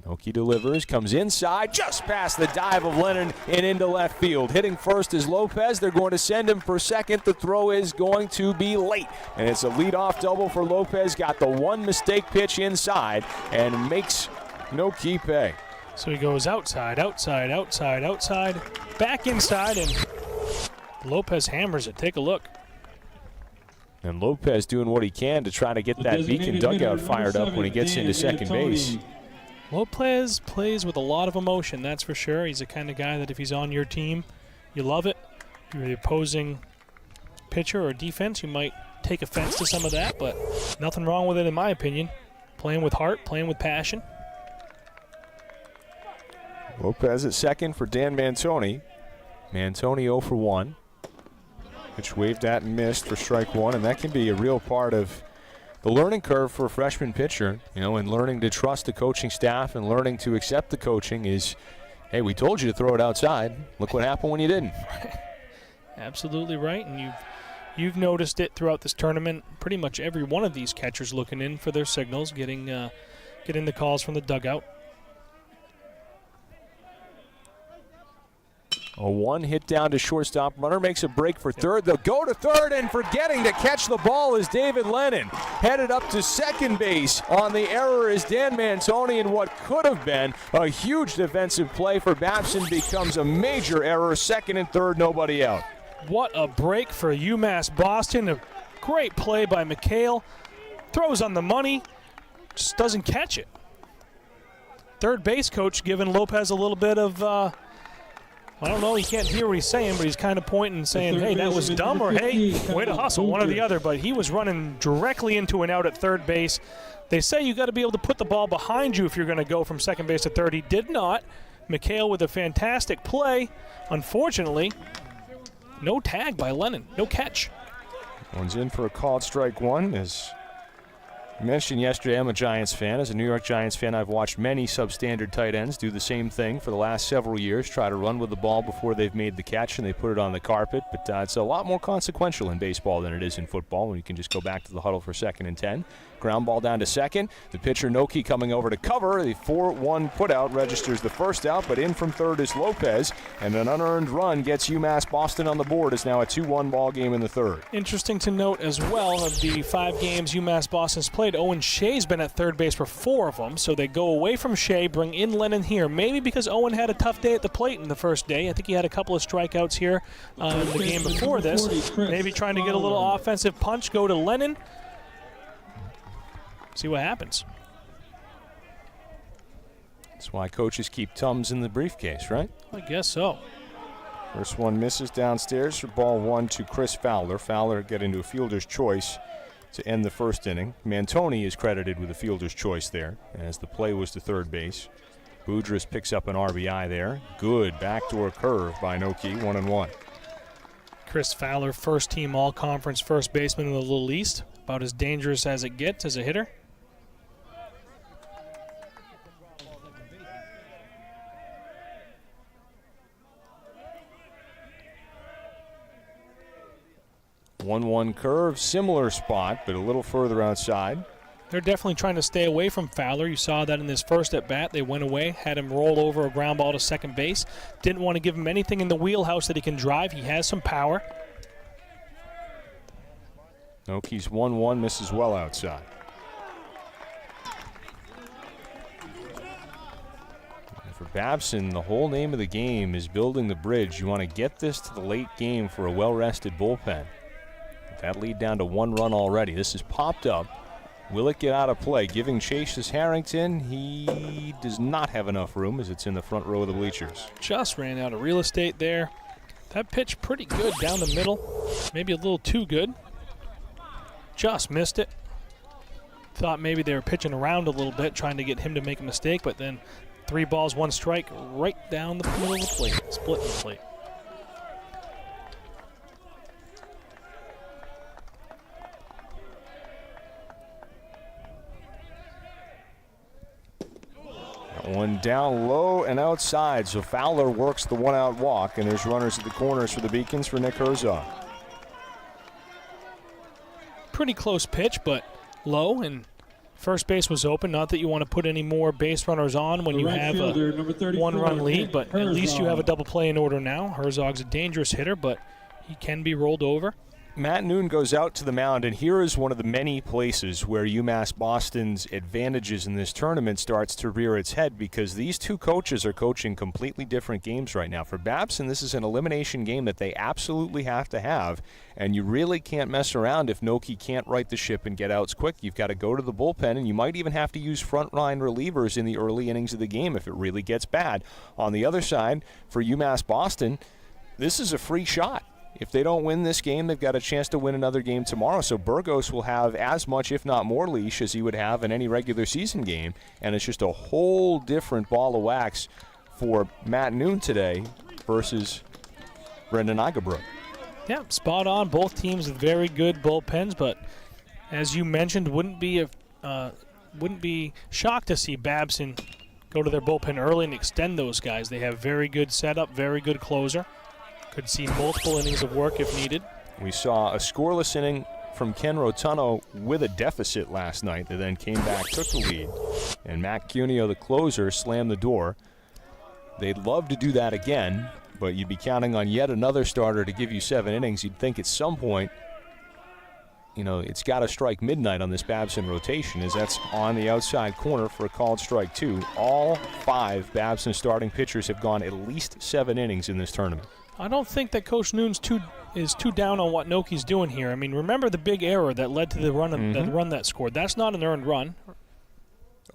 Noki delivers, comes inside, just past the dive of Lennon and into left field. Hitting first is Lopez. They're going to send him for second. The throw is going to be late, and it's a leadoff double for Lopez. Got the one mistake pitch inside and makes Noki pay. So he goes outside, outside, outside, outside, back inside, and Lopez hammers it. Take a look. And Lopez doing what he can to try to get that Beacon dugout fired up when he gets into second base. Lopez plays with a lot of emotion, that's for sure. He's the kind of guy that if he's on your team, you love it. If you're the opposing pitcher or defense, you might take offense to some of that, but nothing wrong with it in my opinion. Playing with heart, playing with passion. Lopez at second for Dan Mantoni. Mantoni 0 for 1. Pitch waved at and missed for strike 1, and that can be a real part of the learning curve for a freshman pitcher, and learning to trust the coaching staff and learning to accept the coaching is, hey, we told you to throw it outside. Look what happened when you didn't. Absolutely right, and you've noticed it throughout this tournament. Pretty much every one of these catchers looking in for their signals, getting the calls from the dugout. A one hit down to shortstop. Runner makes a break for third. They'll go to third, and forgetting to catch the ball is David Lennon. Headed up to second base on the error is Dan Mantoni, and what could have been a huge defensive play for Babson becomes a major error. Second and third, nobody out. What a break for UMass Boston. A great play by McHale. Throws on the money, just doesn't catch it. Third base coach giving Lopez a little bit of, I don't know, he can't hear what he's saying, but he's kind of pointing and saying, hey, that was dumb, or hey, way to hustle, one or the other. But he was running directly into an out at third base. They say you got to be able to put the ball behind you if you're going to go from second base to third. He did not. McHale with a fantastic play. Unfortunately, no tag by Lennon, no catch. One's in for a called strike one. As I mentioned yesterday, I'm a Giants fan. As a New York Giants fan, I've watched many substandard tight ends do the same thing for the last several years, try to run with the ball before they've made the catch and they put it on the carpet. But it's a lot more consequential in baseball than it is in football when you can just go back to the huddle for 2nd and 10. Ground ball down to second. The pitcher, Noki, coming over to cover. The 4-1 putout registers the first out, but in from third is Lopez, and an unearned run gets UMass Boston on the board. It's now a 2-1 ball game in the third. Interesting to note as well, of the 5 games UMass Boston's played, Owen Shea's been at third base for 4 of them, so they go away from Shea, bring in Lennon here, maybe because Owen had a tough day at the plate in the first day. I think he had a couple of strikeouts here in the game before this. Maybe trying to get a little offensive punch, go to Lennon. See what happens. That's why coaches keep Tums in the briefcase, right? I guess so. First one misses downstairs for ball 1 to Chris Fowler. Fowler getting to a fielder's choice to end the first inning. Mantoni is credited with a fielder's choice there, as the play was to third base. Boudris picks up an RBI there. Good backdoor curve by Noki, 1-1. Chris Fowler, first team all-conference first baseman in the Little East. About as dangerous as it gets as a hitter. One curve, similar spot, but a little further outside. They're definitely trying to stay away from Fowler. You saw that in this first at-bat. They went away, had him roll over a ground ball to second base. Didn't want to give him anything in the wheelhouse that he can drive. He has some power. Noki's 1-1, misses well outside. And for Babson, the whole name of the game is building the bridge. You want to get this to the late game for a well-rested bullpen. That lead down to 1 run already. This is popped up. Will it get out of play? Giving chase is Harrington. He does not have enough room as it's in the front row of the bleachers. Just ran out of real estate there. That pitch pretty good down the middle. Maybe a little too good. Just missed it. Thought maybe they were pitching around a little bit, trying to get him to make a mistake, but then 3 balls, 1 strike, right down the middle of the plate, splitting the plate. One down low and outside, so Fowler works the 1-out walk, and there's runners at the corners for the Beacons for Nick Herzog. Pretty close pitch, but low, and first base was open. Not that you want to put any more base runners on when you have a 1-run lead, but at least you have a double play in order now. Herzog's a dangerous hitter, but he can be rolled over. Matt Noon goes out to the mound, and here is one of the many places where UMass Boston's advantages in this tournament starts to rear its head, because these two coaches are coaching completely different games right now. For Babson, this is an elimination game that they absolutely have to have, and you really can't mess around if Noki can't right the ship and get outs quick. You've got to go to the bullpen, and you might even have to use front-line relievers in the early innings of the game if it really gets bad. On the other side, for UMass Boston, this is a free shot. If they don't win this game, they've got a chance to win another game tomorrow. So Burgos will have as much, if not more, leash as he would have in any regular season game. And it's just a whole different ball of wax for Matt Noon today versus Brendan Igabrook. Yeah, spot on. Both teams with very good bullpens, but as you mentioned, wouldn't be shocked to see Babson go to their bullpen early and extend those guys. They have very good setup, very good closer. Could see multiple innings of work if needed. We saw a scoreless inning from Ken Rotuno with a deficit last night that then came back, took the lead. And Matt Cuneo, the closer, slammed the door. They'd love to do that again. but you'd be counting on yet another starter to give you 7 innings. You'd think at some point, you know, it's got to strike midnight on this Babson rotation, as that's on the outside corner for a called strike 2. All 5 Babson starting pitchers have gone at least 7 innings in this tournament. I don't think that Coach Noon's is too down on what Noki's doing here. I mean, remember the big error that led to the run that scored. That's not an earned run.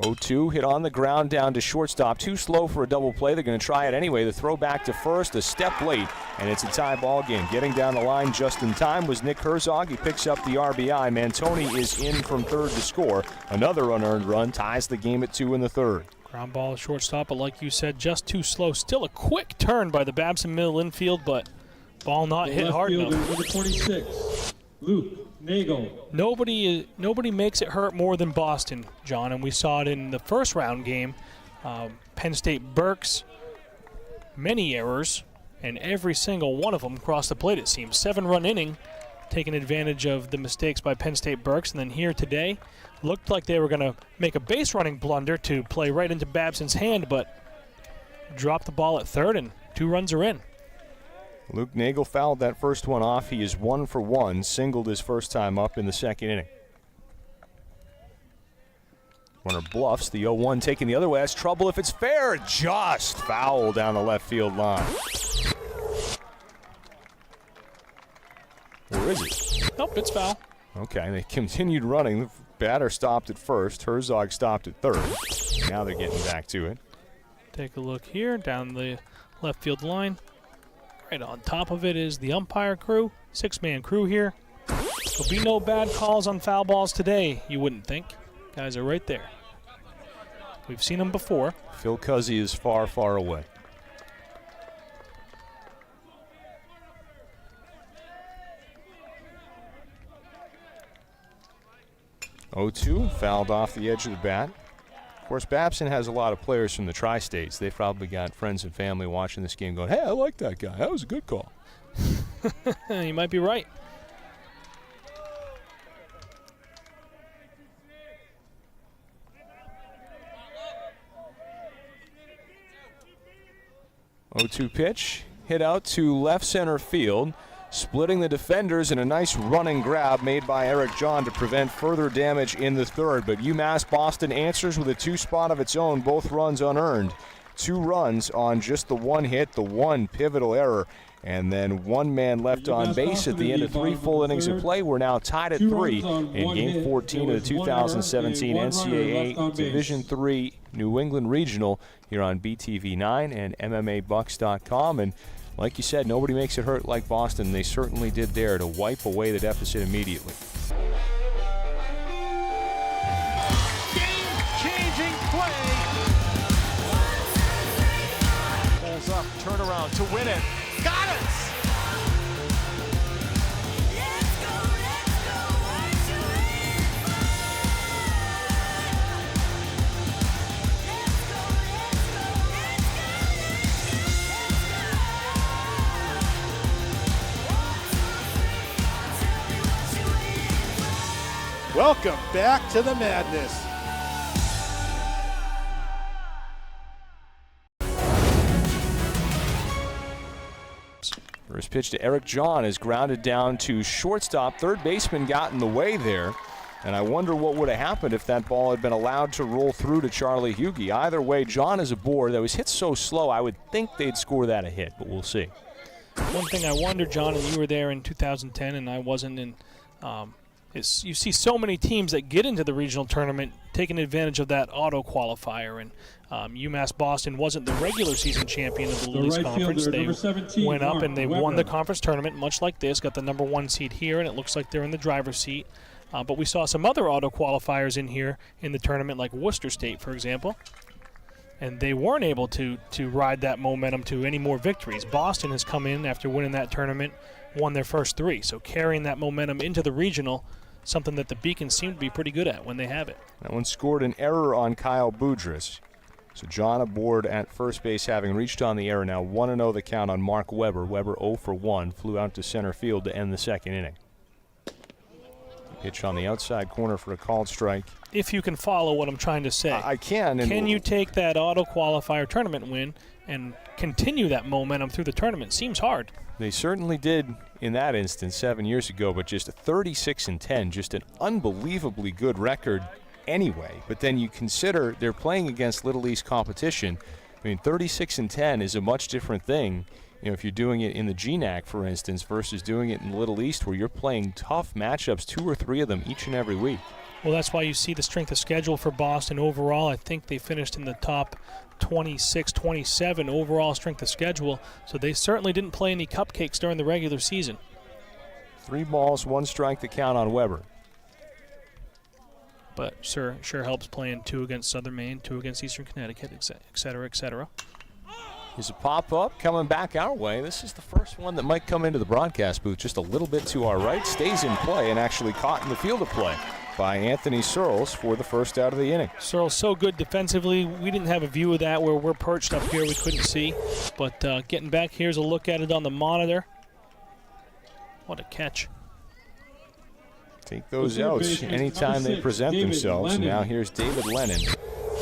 0-2 hit on the ground down to shortstop. Too slow for a double play. They're going to try it anyway. The throw back to first, a step late, and it's a tie ball game. Getting down the line just in time was Nick Herzog. He picks up the RBI. Mantoni is in from third to score. Another unearned run ties the game at 2 in the third. Ground ball to shortstop, but like you said, just too slow. Still a quick turn by the Babson middle infield, but ball not hit hard enough. Number 26, Luke Nagel. Nobody makes it hurt more than Boston, John, and we saw it in the first round game. Penn State Burks, many errors, and every single one of them crossed the plate, it seems. 7-run inning, taking advantage of the mistakes by Penn State Burks, and then here today, looked like they were going to make a base running blunder to play right into Babson's hand, but dropped the ball at third, and 2 runs are in. Luke Nagel fouled that first one off. He is 1 for 1, singled his first time up in the second inning. Runner bluffs, the 0-1 taking the other way. That's trouble if it's fair. Just foul down the left field line. Where is it? Nope, it's foul. Okay, they continued running. The batter stopped at first. Herzog stopped at third. Now they're getting back to it. Take a look here down the left field line. Right on top of it is the umpire crew, 6-man crew here. There'll be no bad calls on foul balls today, you wouldn't think. Guys are right there. We've seen them before. Phil Cuzzy is far, far away. Oh-2, fouled off the edge of the bat. Of course, Babson has a lot of players from the tri-states. They've probably got friends and family watching this game going, hey, I like that guy. That was a good call. You might be right. Oh-2 pitch, hit out to left center field, splitting the defenders, and a nice running grab made by Eric John to prevent further damage in the third. But UMass Boston answers with a 2 spot of its own, both runs unearned. 2 runs on just the 1 hit, the 1 pivotal error, and then 1 man left on base at the end of 3 full innings of play. We're now tied at 3 in Game 14 of the 2017 NCAA Division III New England Regional here on BTV 9 and MMABucks.com. And like you said, nobody makes it hurt like Boston. They certainly did there to wipe away the deficit immediately. Game-changing play. Pulls up, turnaround to win it. Got it! Welcome back to the madness. First pitch to Eric John is grounded down to shortstop. Third baseman got in the way there. And I wonder what would have happened if that ball had been allowed to roll through to Charlie Hughey. Either way, John is aboard. That was hit so slow, I would think they'd score that a hit, but we'll see. One thing I wonder, John, and you were there in 2010 and I wasn't, in is you see so many teams that get into the regional tournament taking advantage of that auto qualifier, and UMass Boston wasn't the regular season champion of the Lilies Conference. They went up and they won the conference tournament, much like this, got the number 1 seed here, and it looks like they're in the driver's seat. But we saw some other auto qualifiers in here in the tournament, like Worcester State, for example, and they weren't able to ride that momentum to any more victories. Boston has come in after winning that tournament, won their first 3, so carrying that momentum into the regional, something that the Beacons seem to be pretty good at when they have it. That one scored an error on Kyle Boudris. So John aboard at first base, having reached on the error. Now 1-0 the count on Mark Weber. Weber 0 for 1, flew out to center field to end the second inning. Pitch on the outside corner for a called strike if you can follow what I'm trying to say. I can. Can you take that auto qualifier tournament win and continue that momentum through the tournament? Seems hard. They certainly did in that instance 7 years ago, but just 36-10, just an unbelievably good record anyway. But then you consider they're playing against Little East competition. I mean, 36-10 is a much different thing. You know, if you're doing it in the GNAC, for instance, versus doing it in Little East, where you're playing tough matchups, 2 or 3 of them each and every week. Well, that's why you see the strength of schedule for Boston overall. I think they finished in the top 26, 27 overall strength of schedule, so they certainly didn't play any cupcakes during the regular season. 3 balls, 1 strike to count on Weber. But sure helps playing 2 against Southern Maine, 2 against Eastern Connecticut, et cetera, et cetera. Here's a pop-up coming back our way. This is the first one that might come into the broadcast booth just a little bit to our right. Stays in play and actually caught in the field of play by Anthony Searles for the first out of the inning. Searles so good defensively. We didn't have a view of that where we're perched up here. We couldn't see. But getting back, here's a look at it on the monitor. What a catch. Take those outs anytime they present themselves. Now here's David Lennon.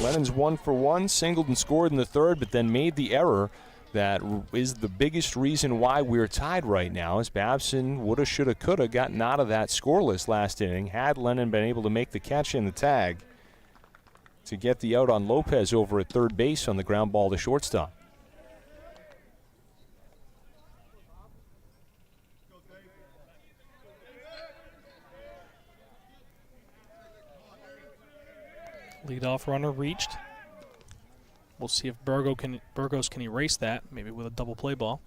Lennon's 1 for 1, singled and scored in the third, but then made the error that is the biggest reason why we're tied right now, as Babson woulda, shoulda, coulda gotten out of that scoreless last inning had Lennon been able to make the catch in the tag to get the out on Lopez over at third base on the ground ball to shortstop. Leadoff runner reached. We'll see if Burgos can erase that, maybe with a double play ball.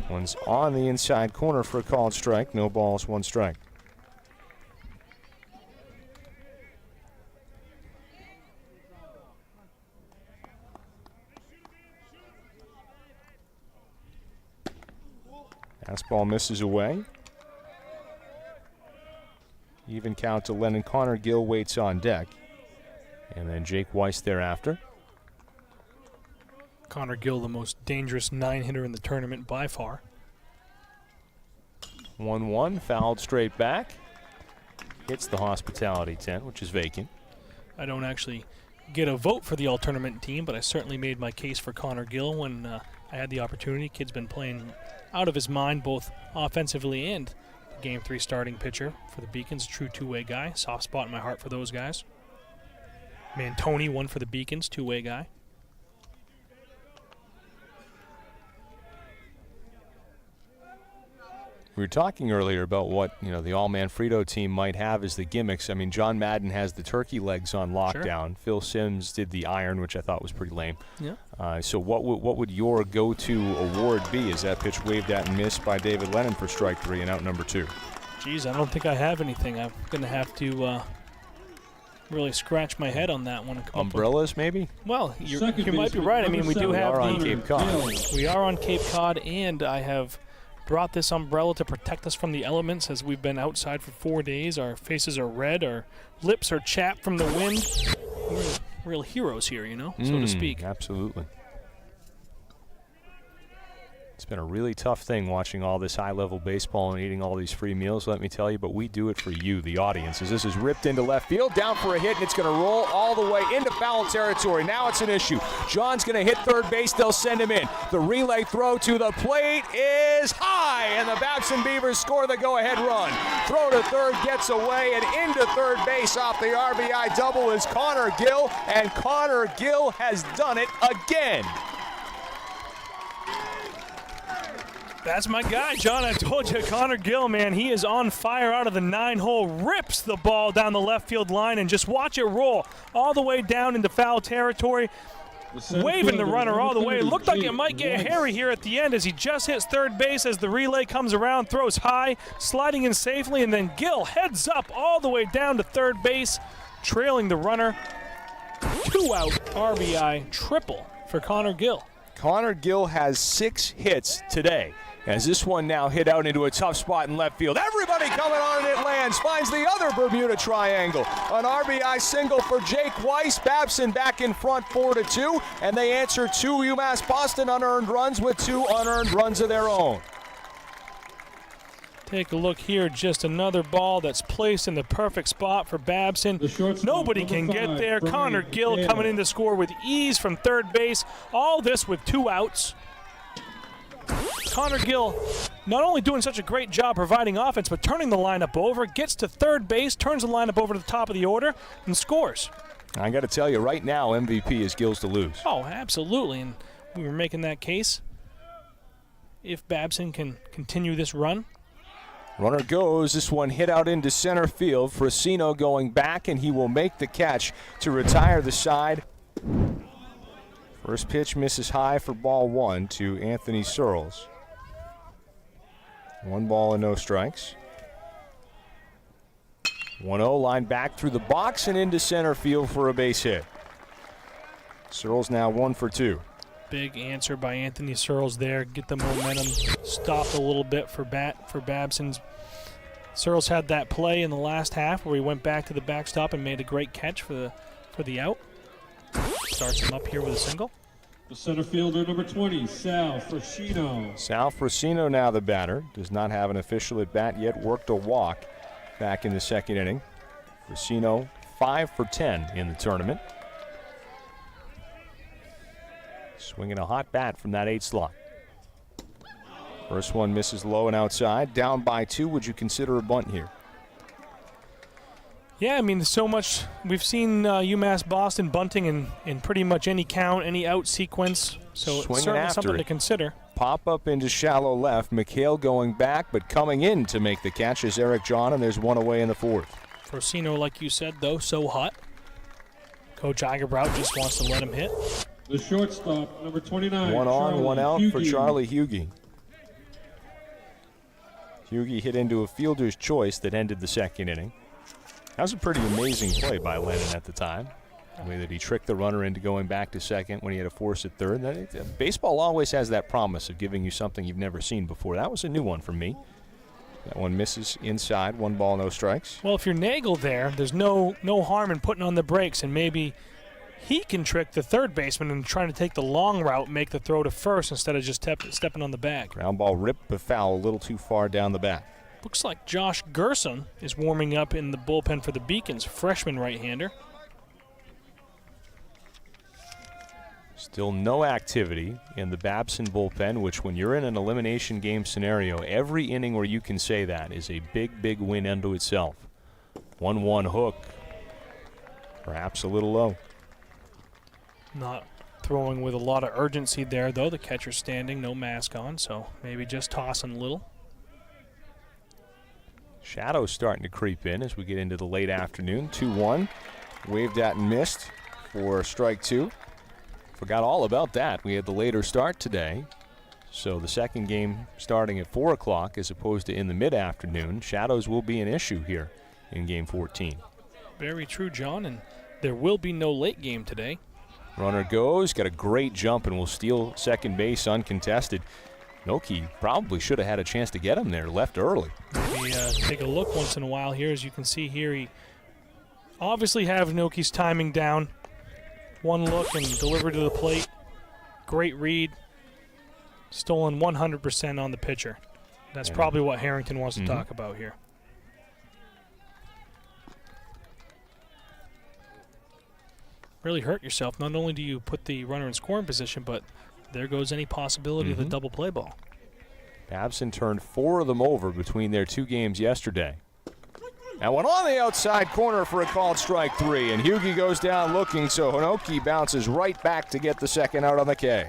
One's on the inside corner for a called strike. No balls, 1 strike. Fastball misses away. Even count to Lennon. Connor Gill waits on deck. And then Jake Weiss thereafter. Connor Gill, the most dangerous 9-hitter in the tournament by far. 1-1, fouled straight back. Hits the hospitality tent, which is vacant. I don't actually get a vote for the all-tournament team, but I certainly made my case for Connor Gill when I had the opportunity. Kid's been playing out of his mind, both offensively and Game 3 starting pitcher for the Beacons. True two-way guy. Soft spot in my heart for those guys. Mantoni, 1 for the Beacons, two-way guy. We were talking earlier about what the all-Manfredo team might have as the gimmicks. I mean, John Madden has the turkey legs on lockdown. Sure. Phil Simms did the iron, which I thought was pretty lame. Yeah. So what would your go-to award be? Is that pitch waved at and missed by David Lennon for strike 3 and out number 2? Geez, I don't think I have anything. I'm going to have to really scratch my head on that one. Umbrellas, maybe? Well, you might be right. I mean, we do have on Cape Cod. We are on Cape Cod, and I have brought this umbrella to protect us from the elements as we've been outside for 4 days. Our faces are red, our lips are chapped from the wind. We're real heroes here, so to speak. Absolutely. It's been a really tough thing watching all this high-level baseball and eating all these free meals, let me tell you, but we do it for you, the audience, as this is ripped into left field, down for a hit, and it's going to roll all the way into foul territory. Now it's an issue. John's going to hit third base. They'll send him in. The relay throw to the plate is high, and the Babson Beavers score the go-ahead run. Throw to third gets away, and into third base off the RBI double is Connor Gill, and Connor Gill has done it again. That's my guy, John. I told you, Connor Gill, man, he is on fire out of the 9-hole, rips the ball down the left field line, and just watch it roll all the way down into foul territory, waving the runner all the way. It looked like it might get hairy here at the end as he just hits third base as the relay comes around, throws high, sliding in safely, and then Gill heads up all the way down to third base, trailing the runner. 2-out RBI triple for Connor Gill. Connor Gill has 6 hits today. As this one now hit out into a tough spot in left field. Everybody coming on, and it lands. Finds the other Bermuda Triangle. An RBI single for Jake Weiss. Babson back in front 4-2, and they answer 2 UMass Boston unearned runs with 2 unearned runs of their own. Take a look here, just another ball that's placed in the perfect spot for Babson. Nobody can get there. Connor Gill coming in to score with ease from third base. All this with 2 outs. Connor Gill not only doing such a great job providing offense, but turning the lineup over, gets to third base, turns the lineup over to the top of the order, and scores. I got to tell you, right now, MVP is Gills to lose. Oh, absolutely, and we were making that case. If Babson can continue this run. Runner goes. This one hit out into center field. Frasino going back, and he will make the catch to retire the side. First pitch misses high for ball 1 to Anthony Searles. 1 ball and no strikes. 1-0 line back through the box and into center field for a base hit. Searles now 1 for 2. Big answer by Anthony Searles there. Get the momentum stopped a little bit for Babson's. Searles had that play in the last half where he went back to the backstop and made a great catch for the out. Starts him up here with a single. The center fielder, number 20, Sal Frasino. Sal Frasino now the batter. Does not have an official at bat yet. Worked a walk back in the second inning. Frasino 5 for 10 in the tournament. Swinging a hot bat from that 8 slot. First one misses low and outside. Down by 2. Would you consider a bunt here? Yeah, I mean, so much. We've seen UMass Boston bunting in pretty much any count, any out sequence. So it's certainly something to consider. Pop up into shallow left. McHale going back, but coming in to make the catch is Eric John, and there's 1 away in the 4th. Frasino, like you said, though, so hot. Coach Egerbrout just wants to let him hit. The shortstop, number 29. 1 on, Charlie 1 out Hughey. for Charlie Hughey. Hughey hit into a fielder's choice that ended the second inning. That was a pretty amazing play by Lennon at the time. The way that he tricked the runner into going back to second when he had a force at third. Baseball always has that promise of giving you something you've never seen before. That was a new one for me. That one misses inside, 1 ball, no strikes. Well, if you're Nagel there, there's no harm in putting on the brakes, and maybe he can trick the third baseman and trying to take the long route, make the throw to first instead of just stepping on the bag. Ground ball ripped foul a little too far down the back. Looks like Josh Gerson is warming up in the bullpen for the Beacons, freshman right-hander. Still no activity in the Babson bullpen, which when you're in an elimination game scenario, every inning where you can say that is a big, big win unto itself. 1-1 hook, perhaps a little low. Not throwing with a lot of urgency there, though. The catcher's standing, no mask on, so maybe just tossing a little. Shadows starting to creep in as we get into the late afternoon. 2-1, waved at and missed for strike 2. Forgot all about that. We had the later start today. So the second game starting at 4 o'clock as opposed to in the mid-afternoon. Shadows will be an issue here in game 14. Very true, John, and there will be no late game today. Runner goes, got a great jump and will steal second base uncontested. Noki probably should have had a chance to get him there, left early. Maybe take a look once in a while here. As you can see here, he obviously have Noki's timing down. One look and delivered to the plate. Great read. Stolen 100% on the pitcher. That's probably what Harrington wants to talk about here. Really hurt yourself. Not only do you put the runner in scoring position, but there goes any possibility of the double play ball. Babson turned 4 of them over between their 2 games yesterday. That one on the outside corner for a called strike 3, and Hughey goes down looking, so Hinoki bounces right back to get the second out on the K.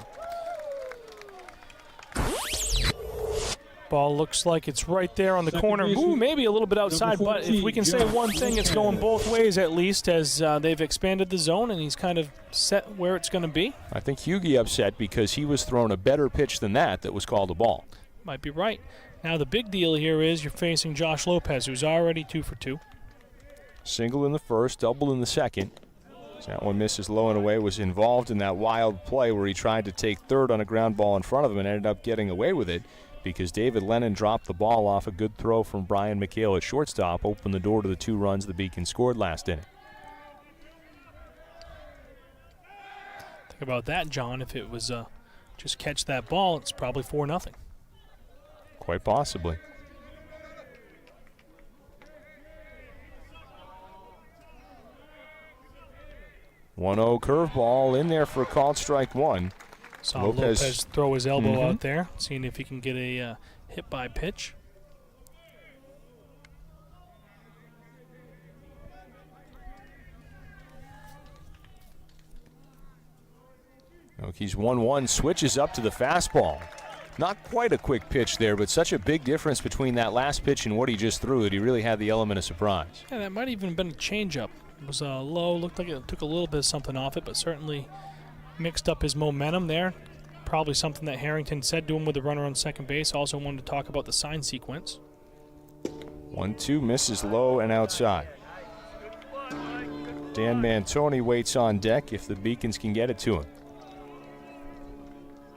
Ball looks like it's right there on the corner. Ooh, maybe a little bit outside, but if we can say one thing, it's going both ways at least, as they've expanded the zone and he's kind of set where it's going to be. I think Hughey upset because he was thrown a better pitch than that was called a ball. Might be right. Now the big deal here is you're facing Josh Lopez, who's already 2 for 2. Single in the first, double in the second. So that one misses low and away, was involved in that wild play where he tried to take third on a ground ball in front of him and ended up getting away with it. because David Lennon dropped the ball off a good throw from Brian McHale at shortstop, opened the door to the 2 runs the Beacons scored last inning. Think about that, John. If it was just catch that ball, it's probably 4-0. Quite possibly. One-0 curveball in there for a called strike 1. Saw Lopez throw his elbow out there, seeing if he can get a hit by pitch. He's 1-1, switches up to the fastball. Not quite a quick pitch there, but such a big difference between that last pitch and what he just threw that he really had the element of surprise. Yeah, that might even have been a changeup. It was low, looked like it took a little bit of something off it, but certainly mixed up his momentum there. Probably something that Harrington said to him with the runner on second base. Also wanted to talk about the sign sequence. 1-2, misses low and outside. Dan Mantoni waits on deck if the Beacons can get it to him.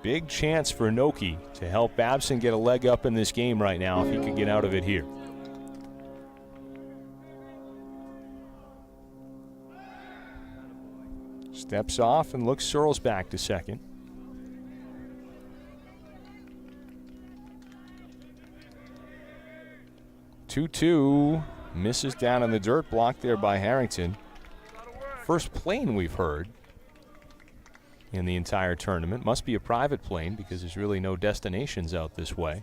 Big chance for Noki to help Babson get a leg up in this game right now if he could get out of it here. Steps off and looks Searles back to second. Two, misses down in the dirt, blocked there by Harrington. First plane we've heard in the entire tournament. Must be a private plane because there's really no destinations out this way.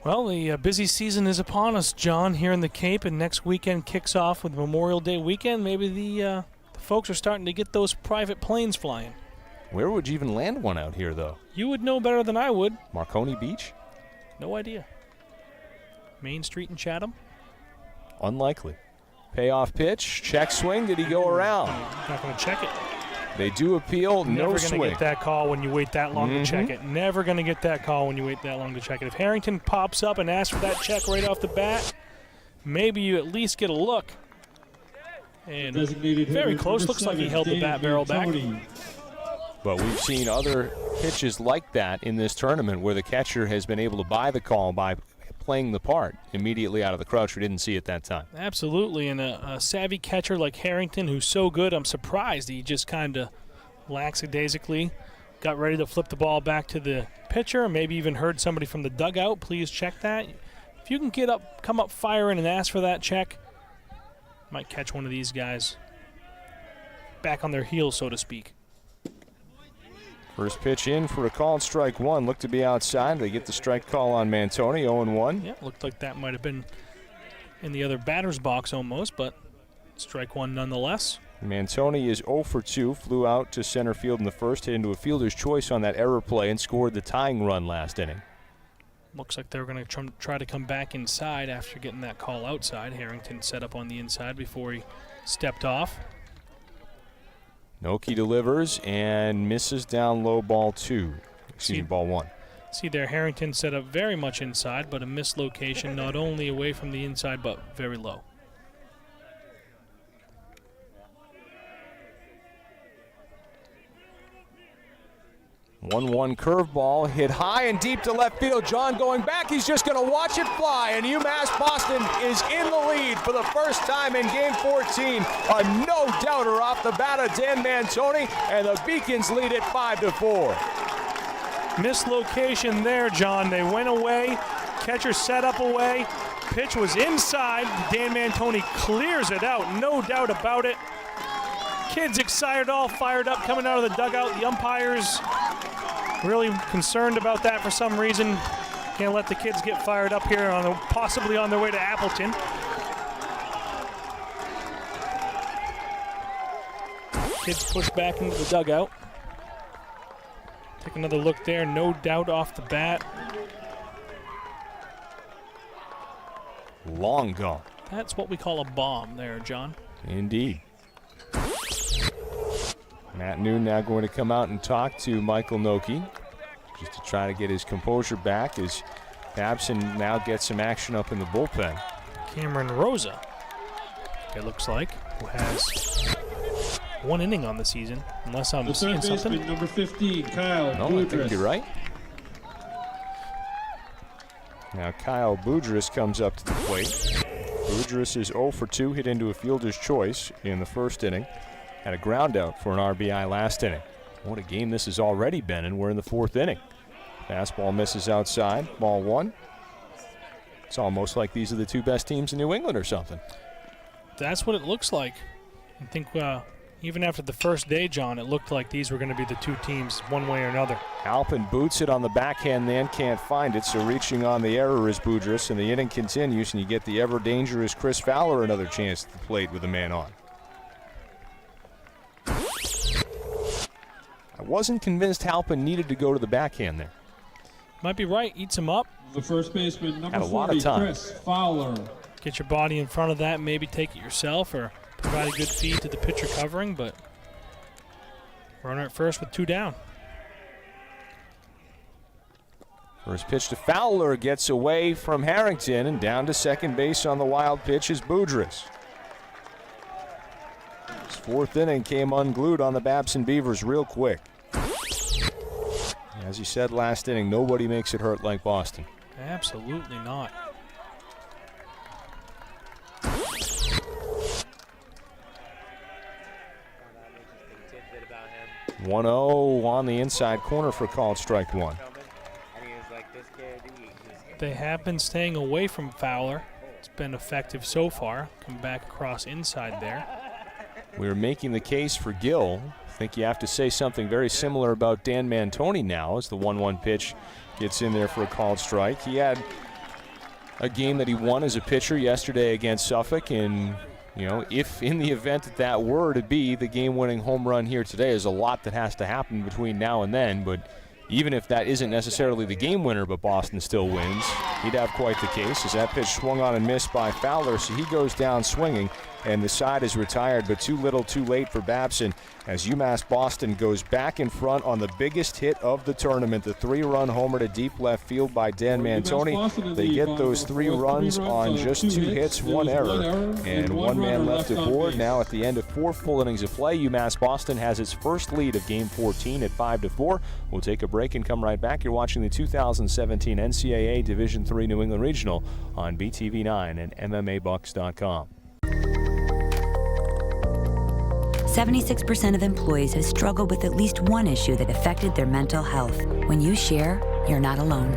Well, the busy season is upon us, John, here in the Cape, and next weekend kicks off with Memorial Day weekend. Maybe the folks are starting to get those private planes flying. Where would you even land one out here, though? You would know better than I would. Marconi Beach? No idea. Main Street in Chatham? Unlikely. Payoff pitch, check swing. Did he go around? Not going to check it. They do appeal, no swing. Never going to get that call when you wait that long to check it. Never going to get that call when you wait that long to check it. If Harrington pops up and asks for that check right off the bat, maybe you at least get a look. And very close. Looks like he held the bat barrel back. But we've seen other pitches like that in this tournament where the catcher has been able to buy the call by playing the part immediately out of the crouch. We didn't see it that time. Absolutely, and a savvy catcher like Harrington, who's so good, I'm surprised he just kind of lackadaisically got ready to flip the ball back to the pitcher, maybe even heard somebody from the dugout. Please check that. If you can come up firing and ask for that check, might catch one of these guys back on their heels, so to speak. First pitch in for a called strike 1. Looked to be outside. They get the strike call on Mantoni, 0-1. Yeah, looked like that might have been in the other batter's box almost, but strike 1 nonetheless. Mantoni is 0 for 2. Flew out to center field in the first, hit into a fielder's choice on that error play and scored the tying run last inning. Looks like they were going to try to come back inside after getting that call outside. Harrington set up on the inside before he stepped off. Noki delivers and misses down low, ball 2. Ball 1. See there, Harrington set up very much inside, but a missed location, not only away from the inside, but very low. One curveball hit high and deep to left field. John going back. He's just going to watch it fly, and UMass Boston is in the lead for the first time in Game 14. A no-doubter off the bat of Dan Mantoni, and the Beacons lead it 5-4. Mislocation there, John. They went away. Catcher set up away. Pitch was inside. Dan Mantoni clears it out. No doubt about it. Kids excited, all fired up, coming out of the dugout. The umpires really concerned about that for some reason. Can't let the kids get fired up here, possibly on their way to Appleton. Kids push back into the dugout. Take another look there, no doubt off the bat. Long gone. That's what we call a bomb there, John. Indeed. Matt Noon now going to come out and talk to Michael Noki just to try to get his composure back as Babson now gets some action up in the bullpen. Cameron Rosa, it looks like, who has 1 inning on the season, unless I'm The seeing third something. baseman, number 15, Kyle No, I think Boudreaux. you're right. Now Kyle Boudreaux comes up to the plate. Boudreaux is 0 for 2, hit into a fielder's choice in the first inning. Had a ground out for an RBI last inning. What a game this has already been, and we're in the 4th inning. Fastball misses outside, ball 1. It's almost like these are the 2 best teams in New England or something. That's what it looks like. I think even after the first day, John, it looked like these were going to be the 2 teams one way or another. Halpin boots it on the backhand, then can't find it, so reaching on the error is Boudreaux, and the inning continues, and you get the ever-dangerous Chris Fowler another chance at the plate with a man on. I wasn't convinced Halpin needed to go to the backhand there. Might be right. Eats him up. The first baseman, number Had a 40, lot of time. Chris Fowler. Get your body in front of that, maybe take it yourself or provide a good feed to the pitcher covering, but runner at first with 2 down. First pitch to Fowler gets away from Harrington, and down to second base on the wild pitch is Boudreaux. His 4th inning came unglued on the Babson Beavers real quick. As you said last inning, nobody makes it hurt like Boston. Absolutely not. Tidbit about him. 1-0 on the inside corner for called strike 1. And he was like, this kid, They have been staying away from Fowler. It's been effective so far. Come back across inside there. We're making the case for Gill. I think you have to say something very similar about Dan Mantoni now as the 1-1 pitch gets in there for a called strike. He had a game that he won as a pitcher yesterday against Suffolk, and you know, if in the event that that were to be the game-winning home run here today, there's a lot that has to happen between now and then, but even if that isn't necessarily the game winner, but Boston still wins, he'd have quite the case as that pitch swung on and missed by Fowler, so he goes down swinging, and the side is retired, but too little too late for Babson as UMass Boston goes back in front on the biggest hit of the tournament, the 3-run homer to deep left field by Dan Mantoni. They get those 3 runs on just 2 hits, 1 error, and 1 man left aboard. Now at the end of 4 full innings of play, UMass Boston has its first lead of Game 14 at 5-4. We'll take a break and come right back. You're watching the 2017 NCAA Division III New England Regional on BTV 9 and MMABucks.com. 76% of employees have struggled with at least one issue that affected their mental health. When you share, you're not alone.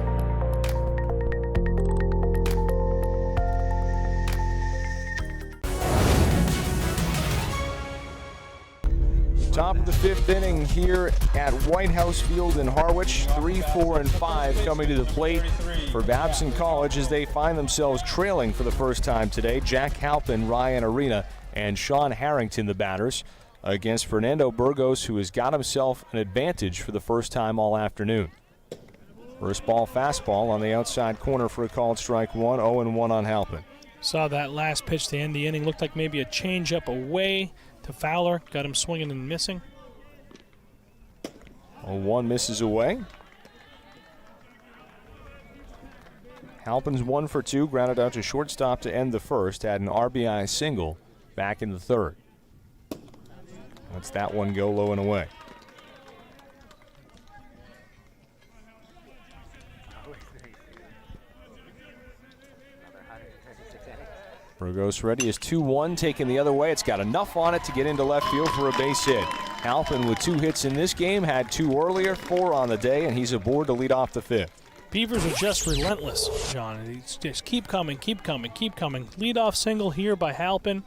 Top of the 5th inning here at White House Field in Harwich. 3, 4, and 5 coming to the plate for Babson College as they find themselves trailing for the first time today. Jack Halpin, Ryan Arena, and Sean Harrington, the batters, against Fernando Burgos, who has got himself an advantage for the first time all afternoon. First ball fastball on the outside corner for a called strike 1, 0-1 on Halpin. Saw that last pitch to end the inning. Looked like maybe a changeup away to Fowler. Got him swinging and missing. 0-1 misses away. Halpin's 1 for 2, grounded out to shortstop to end the first. Had an RBI single back in the 3rd. Lets that one go low and away. Burgos ready is 2-1, taken the other way. It's got enough on it to get into left field for a base hit. Halpin with 2 hits in this game, had 2 earlier, 4 on the day, and he's aboard to lead off the 5th. Beavers are just relentless, John. It's just keep coming, keep coming, keep coming. Leadoff single here by Halpin.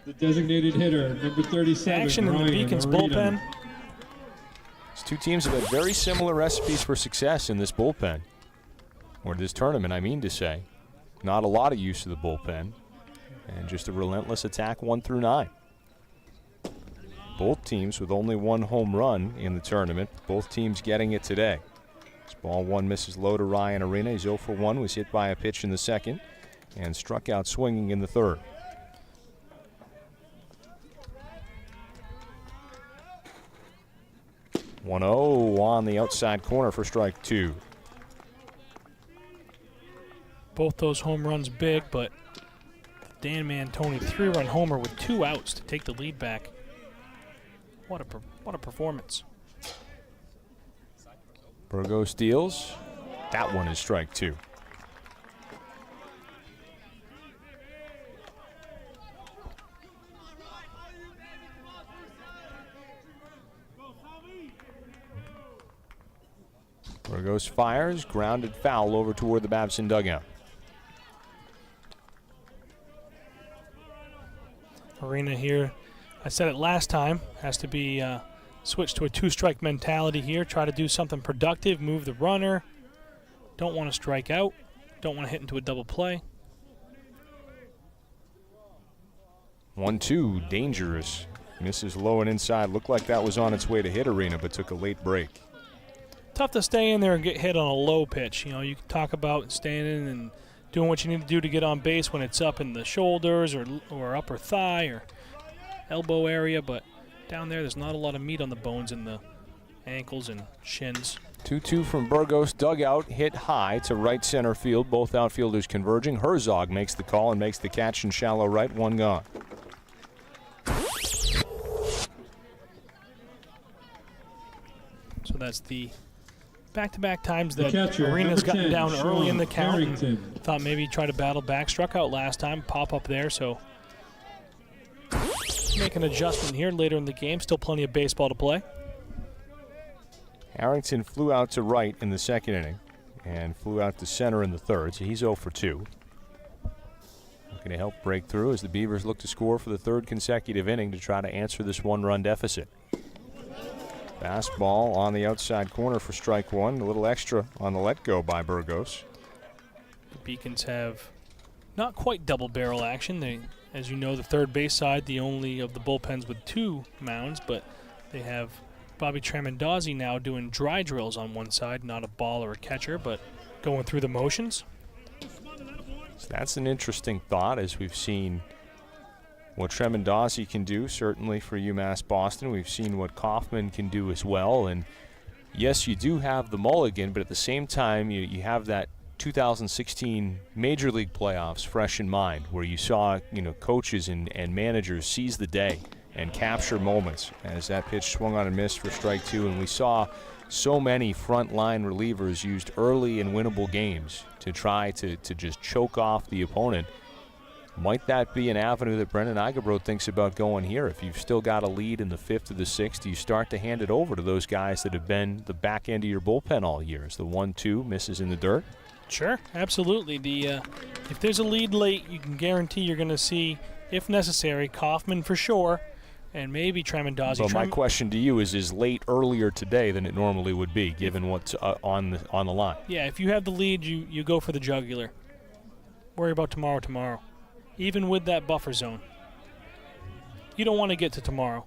The designated hitter, number 37, Action in the Ryan Beacons Arena. bullpen. These 2 teams have had very similar recipes for success in this bullpen. Or this tournament, I mean to say. Not a lot of use of the bullpen. And just a relentless attack 1 through 9. Both teams with only 1 home run in the tournament. Both teams getting it today. This ball 1 misses low to Ryan Arena. He's 0 for 1, was hit by a pitch in the 2nd. And struck out swinging in the 3rd. (1-0) on the outside corner for strike 2. Both those home runs big, but Dan Mantoni 3-run homer with 2 outs to take the lead back. What a performance. Burgos steals. That one is strike 2. Burgos fires, grounded foul over toward the Babson dugout. Arena here, I said it last time, has to be switched to a 2-strike mentality here. Try to do something productive, move the runner. Don't want to strike out. Don't want to hit into a double play. 1-2, dangerous. Misses low and inside. Looked like that was on its way to hit Arena, but took a late break. Tough to stay in there and get hit on a low pitch. You know, you can talk about staying in and doing what you need to do to get on base when it's up in the shoulders or upper thigh or elbow area, but down there's not a lot of meat on the bones in the ankles and shins. 2-2 from Burgos dugout, hit high to right center field. Both outfielders converging. Herzog makes the call and makes the catch in shallow right, 1 gone. So that's the back-to-back times that catcher, Arena's number gotten 10, down early in the count. Harrington. Thought maybe try to battle back. Struck out last time, pop up there, so make an adjustment here later in the game. Still plenty of baseball to play. Harrington flew out to right in the second inning and flew out to center in the third, so he's 0 for 2. Looking to help break through as the Beavers look to score for the 3rd consecutive inning to try to answer this 1-run deficit. Fastball on the outside corner for strike 1. A little extra on the let-go by Burgos. The Beacons have not quite double barrel action. They, as you know, the third base side, the only of the bullpens with 2 mounds, but they have Bobby Tramandazzi now doing dry drills on one side, not a ball or a catcher, but going through the motions. So that's an interesting thought, as we've seen what Tremendazzi can do, certainly for UMass Boston. We've seen what Kaufman can do as well. And yes, you do have the mulligan, but at the same time, you have that 2016 Major League playoffs fresh in mind, where you saw coaches and managers seize the day and capture moments as that pitch swung on and missed for strike 2. And we saw so many frontline relievers used early in winnable games to try to just choke off the opponent. Might that be an avenue that Brendan Eigebrodt thinks about going here? If you've still got a lead in the 5th or the 6th, you start to hand it over to those guys that have been the back end of your bullpen all year. As the 1-2 misses in the dirt. Sure, absolutely. If there's a lead late, you can guarantee you're going to see, if necessary, Kaufman for sure, and maybe Tramandazzi. But my question to you is late earlier today than it normally would be, given what's on the line? Yeah, if you have the lead, you go for the jugular. Worry about tomorrow. Even with that buffer zone. You don't want to get to tomorrow.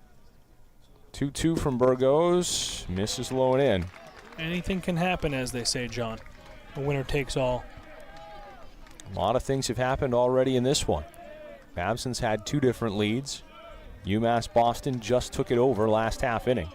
2-2 from Burgos. Misses low and in. Anything can happen, as they say, John. A winner takes all. A lot of things have happened already in this one. Babson's had 2 different leads. UMass Boston just took it over last half inning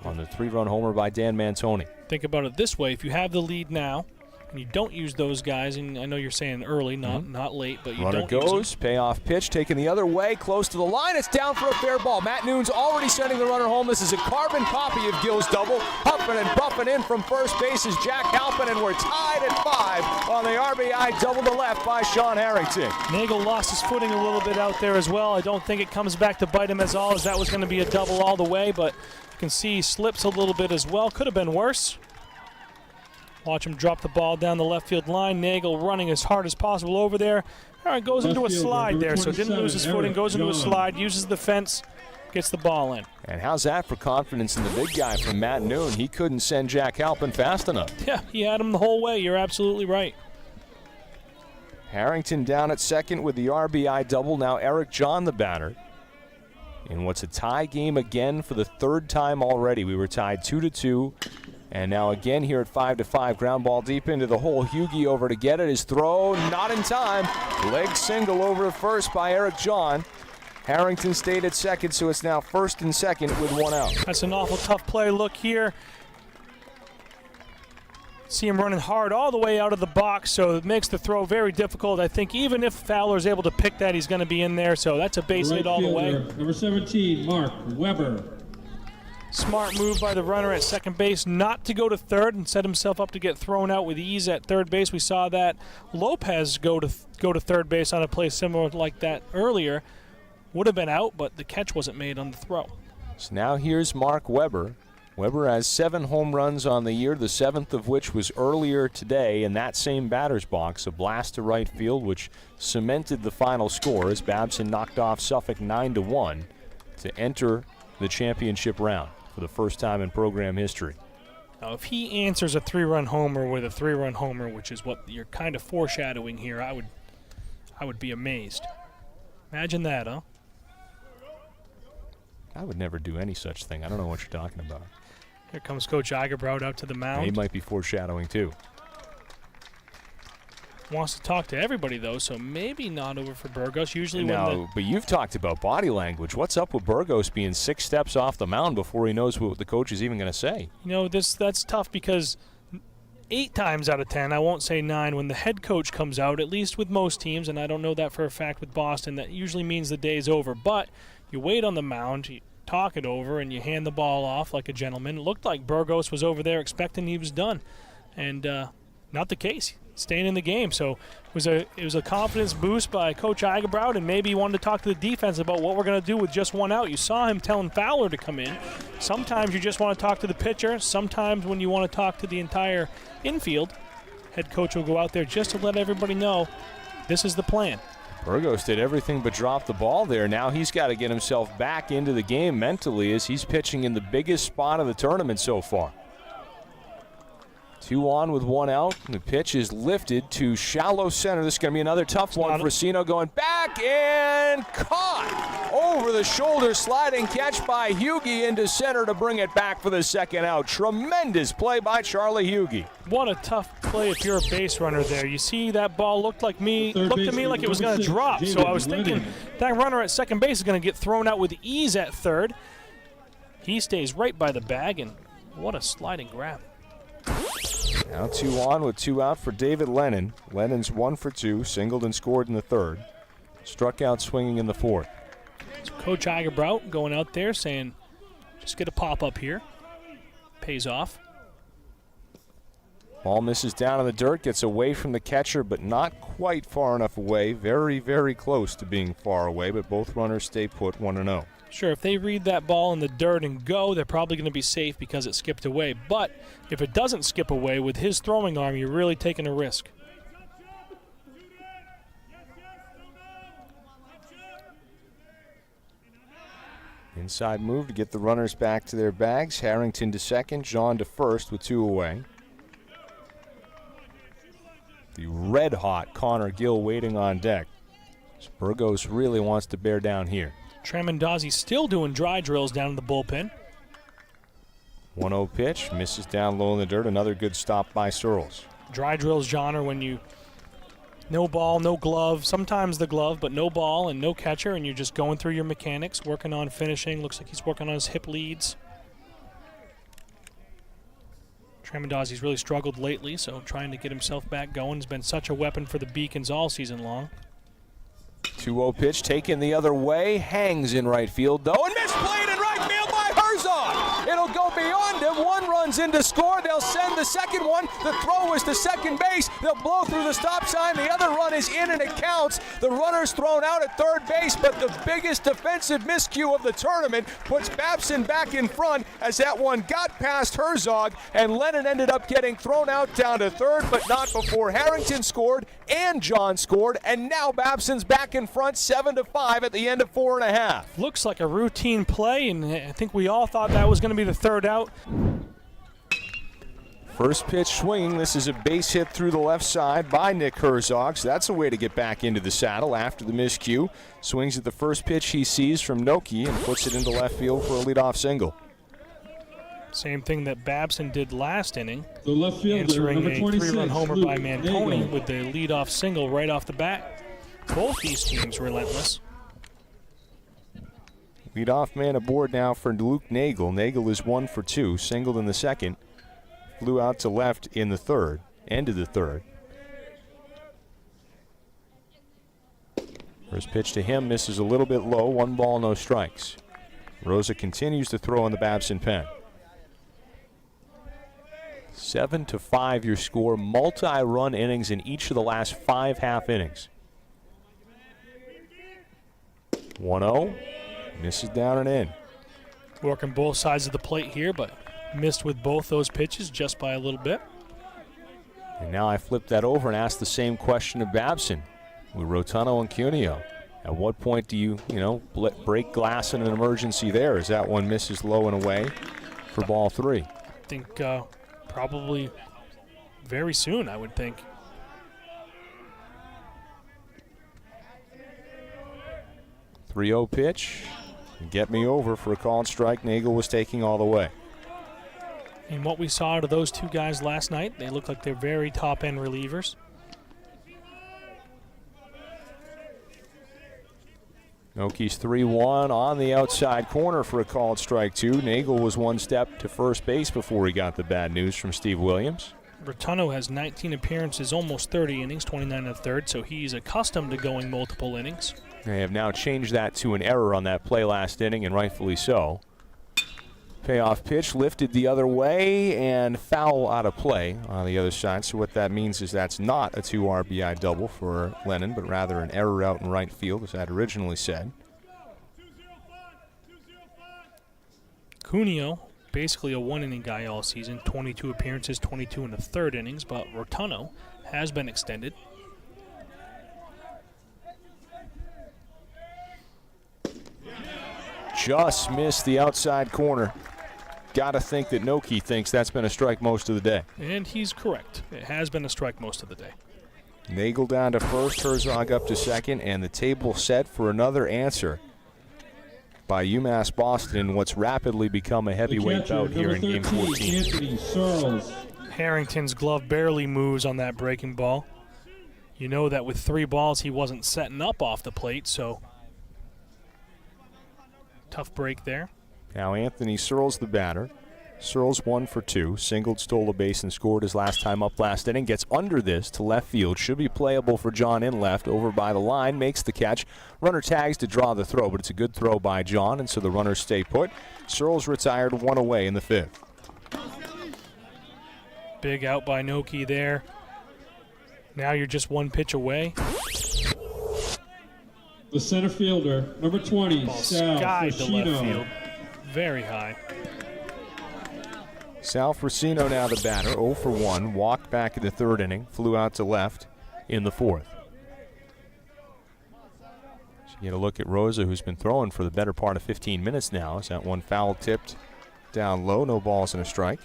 on the 3-run homer by Dan Mantoni. Think about it this way. If you have the lead now, and you don't use those guys, and I know you're saying early, not late, but you Runner don't goes, use them. payoff pitch, taken the other way, close to the line. It's down for a fair ball. Matt Noon's already sending the runner home. This is a carbon copy of Gill's double. Huffing and buffing in from first base is Jack Halpin, and we're tied at 5 on the RBI double to left by Sean Harrington. Nagel lost his footing a little bit out there as well. I don't think it comes back to bite him as that was going to be a double all the way, but you can see he slips a little bit as well. Could have been worse. Watch him drop the ball down the left field line. Nagel running as hard as possible over there. All right, goes into a slide there, so didn't lose his footing. Goes into a slide, uses the fence, gets the ball in. And how's that for confidence in the big guy from Matt Noon? He couldn't send Jack Halpin fast enough. Yeah, he had him the whole way. You're absolutely right. Harrington down at second with the RBI double. Now Eric John, the batter. In what's a tie game again for the 3rd time already. We were tied 2-2. And now again here at 5-5, ground ball deep into the hole. Hughie over to get it. His throw not in time. Leg single over to first by Eric John. Harrington stayed at second, so it's now 1st and 2nd with 1 out. That's an awful tough play. Look here. See him running hard all the way out of the box, so it makes the throw very difficult. I think even if Fowler's able to pick that, he's going to be in there, so that's a base hit all the way. Number 17, Mark Weber. Smart move by the runner at second base not to go to third and set himself up to get thrown out with ease at third base. We saw that Lopez go to third base on a play similar like that earlier. Would have been out, but the catch wasn't made on the throw. So now here's Mark Weber. Weber has 7 home runs on the year, the 7th of which was earlier today in that same batter's box, a blast to right field, which cemented the final score as Babson knocked off Suffolk 9-1 to enter the championship round for the first time in program history. Now, if he answers a 3-run homer with a 3-run homer, which is what you're kind of foreshadowing here, I would be amazed. Imagine that, huh? I would never do any such thing. I don't know what you're talking about. Here comes Coach Egerbraut out to the mound. He might be foreshadowing, too. Wants to talk to everybody, though, so maybe not over for Burgos. Usually No, but you've talked about body language. What's up with Burgos being 6 steps off the mound before he knows what the coach is even going to say? You know, that's tough because 8 times out of 10, I won't say 9, when the head coach comes out, at least with most teams, and I don't know that for a fact with Boston, that usually means the day's over. But you wait on the mound, you talk it over, and you hand the ball off like a gentleman. It looked like Burgos was over there expecting he was done, and not the case. Staying in the game, so it was a confidence boost by Coach Egerbraut, and maybe he wanted to talk to the defense about what we're going to do with just one out. You saw him telling Fowler to come in. Sometimes you just want to talk to the pitcher. Sometimes when you want to talk to the entire infield, head coach will go out there just to let everybody know this is the plan. Burgos did everything but drop the ball there. Now he's got to get himself back into the game mentally as he's pitching in the biggest spot of the tournament so far. 2 on with 1 out. The pitch is lifted to shallow center. This is going to be another tough one. Frasino going back and caught. Over the shoulder sliding catch by Hughie into center to bring it back for the second out. Tremendous play by Charlie Hughie. What a tough play if you're a base runner there. You see that ball looked to me like it was going to drop. So I was thinking that runner at second base is going to get thrown out with ease at third. He stays right by the bag, and what a sliding grab. Now 2 on with 2 out for David Lennon. Lennon's 1 for 2, singled and scored in the third. Struck out swinging in the fourth. So Coach Egerbraut going out there saying, just get a pop-up here. Pays off. Ball misses down in the dirt, gets away from the catcher, but not quite far enough away. Very, very close to being far away, but both runners stay put 1-0. Sure, if they read that ball in the dirt and go, they're probably going to be safe because it skipped away. But if it doesn't skip away with his throwing arm, you're really taking a risk. Inside move to get the runners back to their bags. Harrington to second, John to first with 2 away. The red-hot Connor Gill waiting on deck. Burgos really wants to bear down here. Tramandazzi still doing dry drills down in the bullpen. 1-0 pitch, misses down low in the dirt. Another good stop by Searles. Dry drills, John, are when you no ball, no glove, sometimes the glove, but no ball and no catcher, and you're just going through your mechanics, working on finishing. Looks like he's working on his hip leads. Tramandazzi's really struggled lately, so trying to get himself back going has been such a weapon for the Beacons all season long. 2-0 pitch taken the other way, hangs in right field though, and misplayed in right field by Herzog. It'll go beyond him. 1 runs in to score. They'll send the second one. The throw is to second base. They'll blow through the stop sign. The other run is in and it counts. The runner's thrown out at third base, but the biggest defensive miscue of the tournament puts Babson back in front as that one got past Herzog, and Lennon ended up getting thrown out down to third, but not before Harrington scored and John scored, and now Babson's back in front 7-5 at the end of 4.5. Looks like a routine play, and I think we all thought that was going to be the third out. First pitch swinging. This is a base hit through the left side by Nick Herzog, so that's a way to get back into the saddle after the miscue. Swings at the first pitch he sees from Noki and puts it into left field for a leadoff single. Same thing that Babson did last inning. The left fielder, answering number a 26, 3-run homer Luke by Mantoni Nagel. with the leadoff single right off the bat. Both these teams relentless. Leadoff man aboard now for Luke Nagel. Nagel is 1 for 2, singled in the second. Flew out to left in the third, ended the third. First pitch to him misses a little bit low, 1 ball, no strikes. Rosa continues to throw in the Babson pen. 7-5 your score. Multi-run innings in each of the last 5 half innings. 1-0. Misses down and in. Working both sides of the plate here, but missed with both those pitches just by a little bit. And now I flip that over and ask the same question of Babson with Rotuno and Cuneo. At what point do you break glass in an emergency there? As that one misses low and away for ball 3? I think probably very soon, I would think. .30 pitch. Get me over for a called strike. Nagel was taking all the way. And what we saw out of those two guys last night, they look like they're very top-end relievers. Noki's 3-1 on the outside corner for a called strike 2. Nagel was one step to first base before he got the bad news from Steve Williams. Rotuno has 19 appearances, almost 30 innings, 29 1/3, so he's accustomed to going multiple innings. They have now changed that to an error on that play last inning, and rightfully so. Payoff pitch lifted the other way and foul out of play on the other side. So what that means is that's not a 2 RBI double for Lennon, but rather an error out in right field, as I had originally said. Cuneo, basically a one-inning guy all season, 22 appearances, 22 1/3 innings, but Rotuno has been extended. Just missed the outside corner. Got to think that Noki thinks that's been a strike most of the day. And he's correct. It has been a strike most of the day. Nagel down to first, Herzog up to second, and the table set for another answer by UMass Boston in what's rapidly become a heavyweight bout here in Game 14. Anthony Searles. Harrington's glove barely moves on that breaking ball. You know that with 3 balls he wasn't setting up off the plate, so tough break there. Now Anthony Searles the batter. Searles 1 for 2. Singled, stole a base, and scored his last time up last inning. Gets under this to left field. Should be playable for John in left. Over by the line. Makes the catch. Runner tags to draw the throw, but it's a good throw by John, and so the runners stay put. Searles retired 1 away in the 5th. Big out by Noki there. Now you're just 1 pitch away. The center fielder, number 20, Ball Sal skied to left Frasino. field. Very high. Sal Frasino now the batter, 0 for 1. Walked back in the 3rd inning, flew out to left in the 4th. So you get a look at Rosa, who's been throwing for the better part of 15 minutes now. Is that one foul tipped down low, no balls and a strike.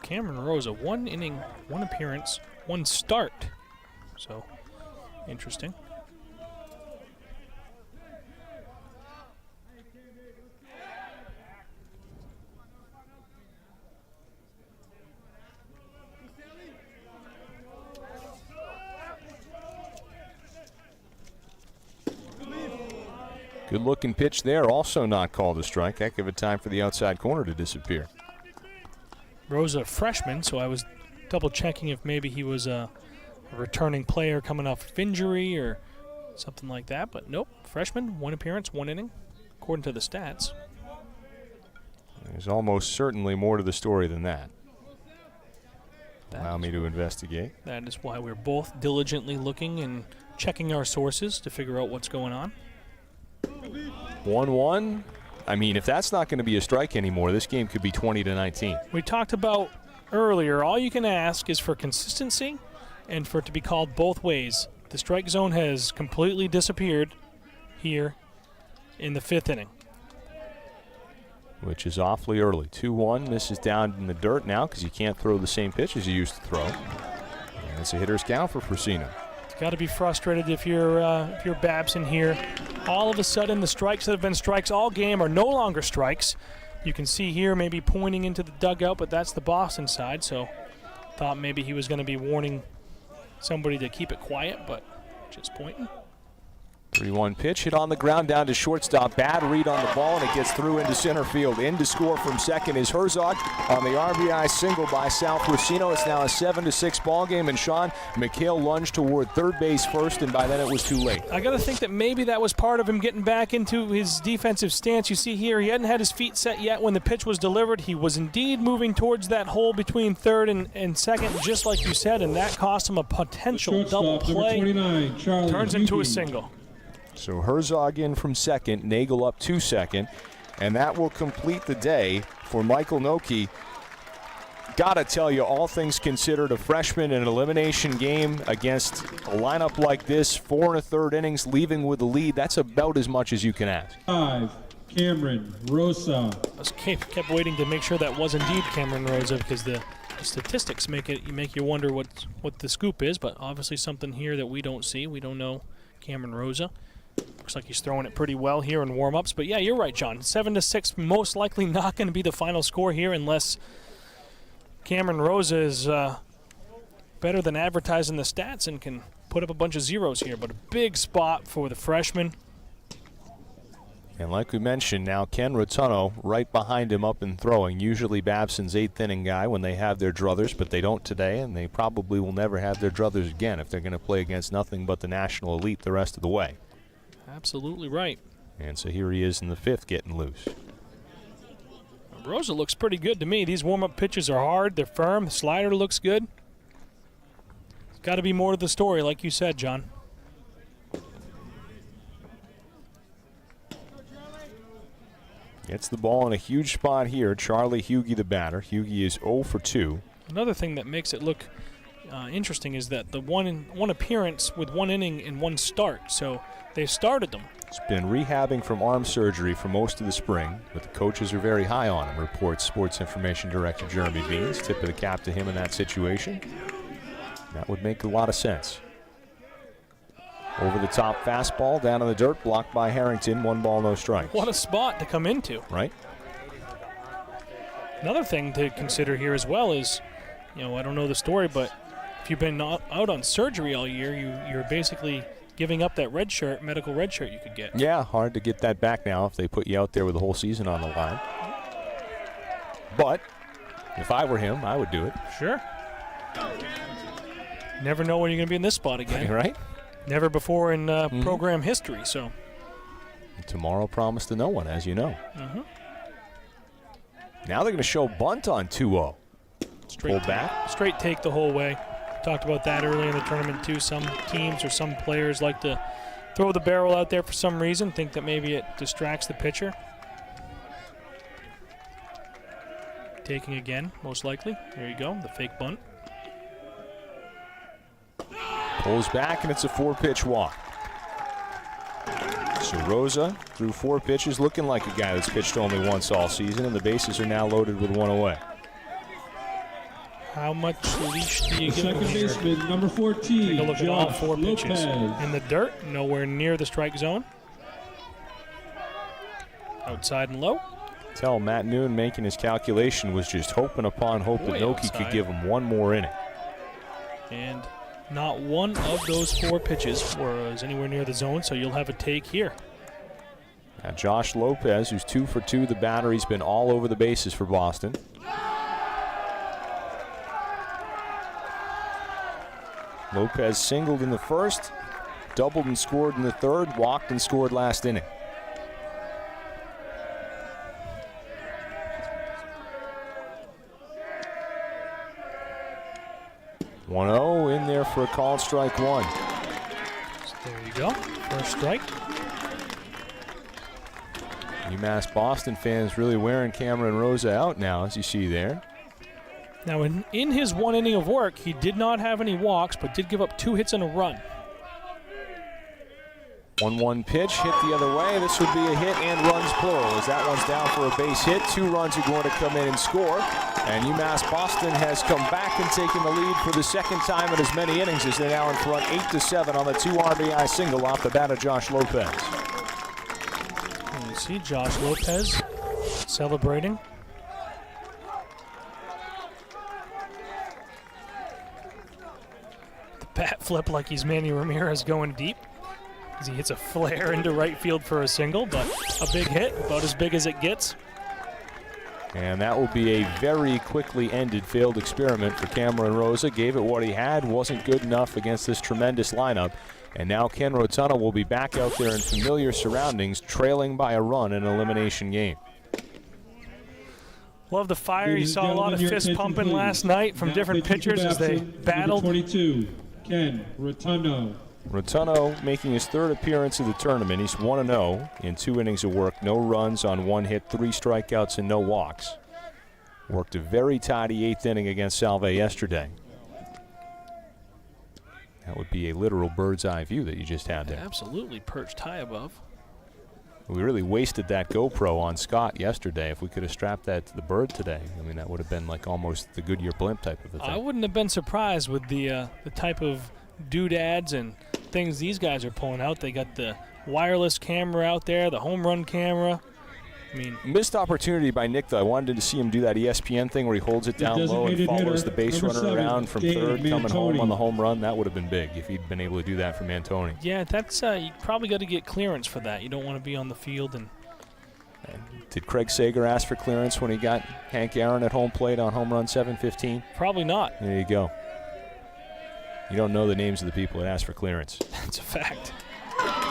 Cameron Rosa, 1 inning, 1 appearance, 1 start. So, interesting. Good looking pitch there, also not called a strike. Heck of a time for the outside corner to disappear. Rosa, freshman, so I was double checking if maybe he was a returning player coming off of injury or something like that, but nope. Freshman, 1 appearance, 1 inning, according to the stats. There's almost certainly more to the story than that. Allow me to investigate. That is why we're both diligently looking and checking our sources to figure out what's going on. 1-1. I mean, if that's not going to be a strike anymore, this game could be 20-19. We talked about earlier, all you can ask is for consistency and for it to be called both ways. The strike zone has completely disappeared here in the 5th inning. Which is awfully early. 2-1. This is down in the dirt now because you can't throw the same pitch as you used to throw. And it's a hitter's count for Frasino. Got to be frustrated if you're Babson here. All of a sudden, the strikes that have been strikes all game are no longer strikes. You can see here maybe pointing into the dugout, but that's the Boston side, so thought maybe he was going to be warning somebody to keep it quiet, but just pointing. 3-1 pitch hit on the ground down to shortstop. Bad read on the ball, and it gets through into center field. In to score from second is Herzog on the RBI single by South Racino. It's now a 7-6 ball game, and Sean McHale lunged toward third base first, and by then it was too late. I got to think that maybe that was part of him getting back into his defensive stance. You see here, he hadn't had his feet set yet when the pitch was delivered. He was indeed moving towards that hole between third and second, just like you said, and that cost him a potential double play. 29, Charlie Turns into a Hughey. single. So Herzog in from second, Nagel up to second, and that will complete the day for Michael Noki. Gotta tell you, all things considered, a freshman in an elimination game against a lineup like this, 4 1/3 innings, leaving with the lead, that's about as much as you can ask. 5, Cameron Rosa. I was kept waiting to make sure that was indeed Cameron Rosa, because the statistics make you wonder what the scoop is, but obviously something here that we don't see. We don't know Cameron Rosa. Looks like he's throwing it pretty well here in warm-ups. But, yeah, you're right, John. 7-6, most likely not going to be the final score here unless Cameron Rosa is better than advertising the stats and can put up a bunch of zeros here. But a big spot for the freshman. And like we mentioned, now Ken Rotuno right behind him up and throwing. Usually Babson's 8th inning guy when they have their druthers, but they don't today, and they probably will never have their druthers again if they're going to play against nothing but the national elite the rest of the way. Absolutely right. And so here he is in the 5th getting loose. Rosa looks pretty good to me. These warm-up pitches are hard. They're firm. The slider looks good. There's got to be more to the story, like you said, John. Gets the ball in a huge spot here. Charlie Hughey, the batter. Hughey is 0 for 2. Another thing that makes it look interesting is that the one appearance with 1 inning and 1 start. So they started them. He's been rehabbing from arm surgery for most of the spring, but the coaches are very high on him, reports Sports Information Director Jeremy Beans. Tip of the cap to him in that situation. That would make a lot of sense. Over the top fastball, down in the dirt, blocked by Harrington. 1 ball, no strikes. What a spot to come into. Right. Another thing to consider here as well is, I don't know the story, but if you've been out on surgery all year, you're basically giving up that red shirt, medical red shirt you could get. Yeah, hard to get that back now if they put you out there with the whole season on the line. But if I were him, I would do it. Sure. Never know when you're going to be in this spot again. Right? Never before in program history, so. Tomorrow promised to no one, as you know. Mm-hmm. Now they're going to show bunt on 2-0. Pull back. Straight take the whole way. Talked about that early in the tournament too. Some teams or some players like to throw the barrel out there for some reason, think that maybe it distracts the pitcher. Taking again, most likely. There you go, the fake bunt. Pulls back, and it's a 4-pitch walk. So Rosa threw 4 pitches, looking like a guy that's pitched only once all season, and the bases are now loaded with 1 away. How much leash do you give him Second here? baseman, number 14, Take a look at all Josh 4 pitches. Lopez. In the dirt, nowhere near the strike zone. Outside and low. Tell Matt Noon making his calculation was just hoping upon hope that Way Noki outside. could give him 1 more inning. And not one of those 4 pitches was anywhere near the zone, so you'll have a take here. Now Josh Lopez, who's 2 for 2, the batter, he's been all over the bases for Boston. Lopez singled in the first, doubled and scored in the third, walked and scored last inning. (1-0) in there for a called strike 1. So there you go, first strike. UMass Boston fans really wearing Cameron Rosa out now, as you see there. Now, in his 1 inning of work, he did not have any walks, but did give up 2 hits and a run. 1-1 pitch, hit the other way. This would be a hit and runs plural, as that one's down for a base hit. 2 runs are going to come in and score. And UMass Boston has come back and taken the lead for the 2nd time in as many innings, as they're now in front 8-7 on the 2 RBI single off the bat of Josh Lopez. And you see Josh Lopez celebrating. The bat flip like he's Manny Ramirez going deep. as he hits a flare into right field for a single, but a big hit, about as big as it gets. And that will be a very quickly ended failed experiment for Cameron Rosa. Gave it what he had, wasn't good enough against this tremendous lineup. And now Ken Rotunno will be back out there in familiar surroundings, trailing by a run in an elimination game. Love the fire. You Ladies and saw a lot of gentlemen, your fist attention, pumping please. last night from Now different pitching for pitchers as they Babson, number battled. 22, Ken Rotunno. Rotunno making his third appearance of the tournament. He's 1-0 in 2 innings of work. No runs on 1 hit, 3 strikeouts, and no walks. Worked a very tidy 8th inning against Salve yesterday. That would be a literal bird's eye view that you just had there. Absolutely perched high above. We really wasted that GoPro on Scott yesterday. If we could have strapped that to the bird today, I mean, that would have been like almost the Goodyear blimp type of a thing. I wouldn't have been surprised with the type of doodads and things these guys are pulling out. They got the wireless camera out there, the home run camera. I mean, missed opportunity by Nick, though. I wanted to see him do that ESPN thing where he holds it down low and designated follows hitter, the base number runner 7, around from Gabe third, coming home Mantoni. on the home run. That would have been big if he'd been able to do that for Mantoni. yeah, that's you probably got to get clearance for that. You don't want to be on the field and Did Craig Sager ask for clearance when he got Hank Aaron at home plate on home run 715? probably not. There you go. You don't know the names of the people that asked for clearance. That's a fact.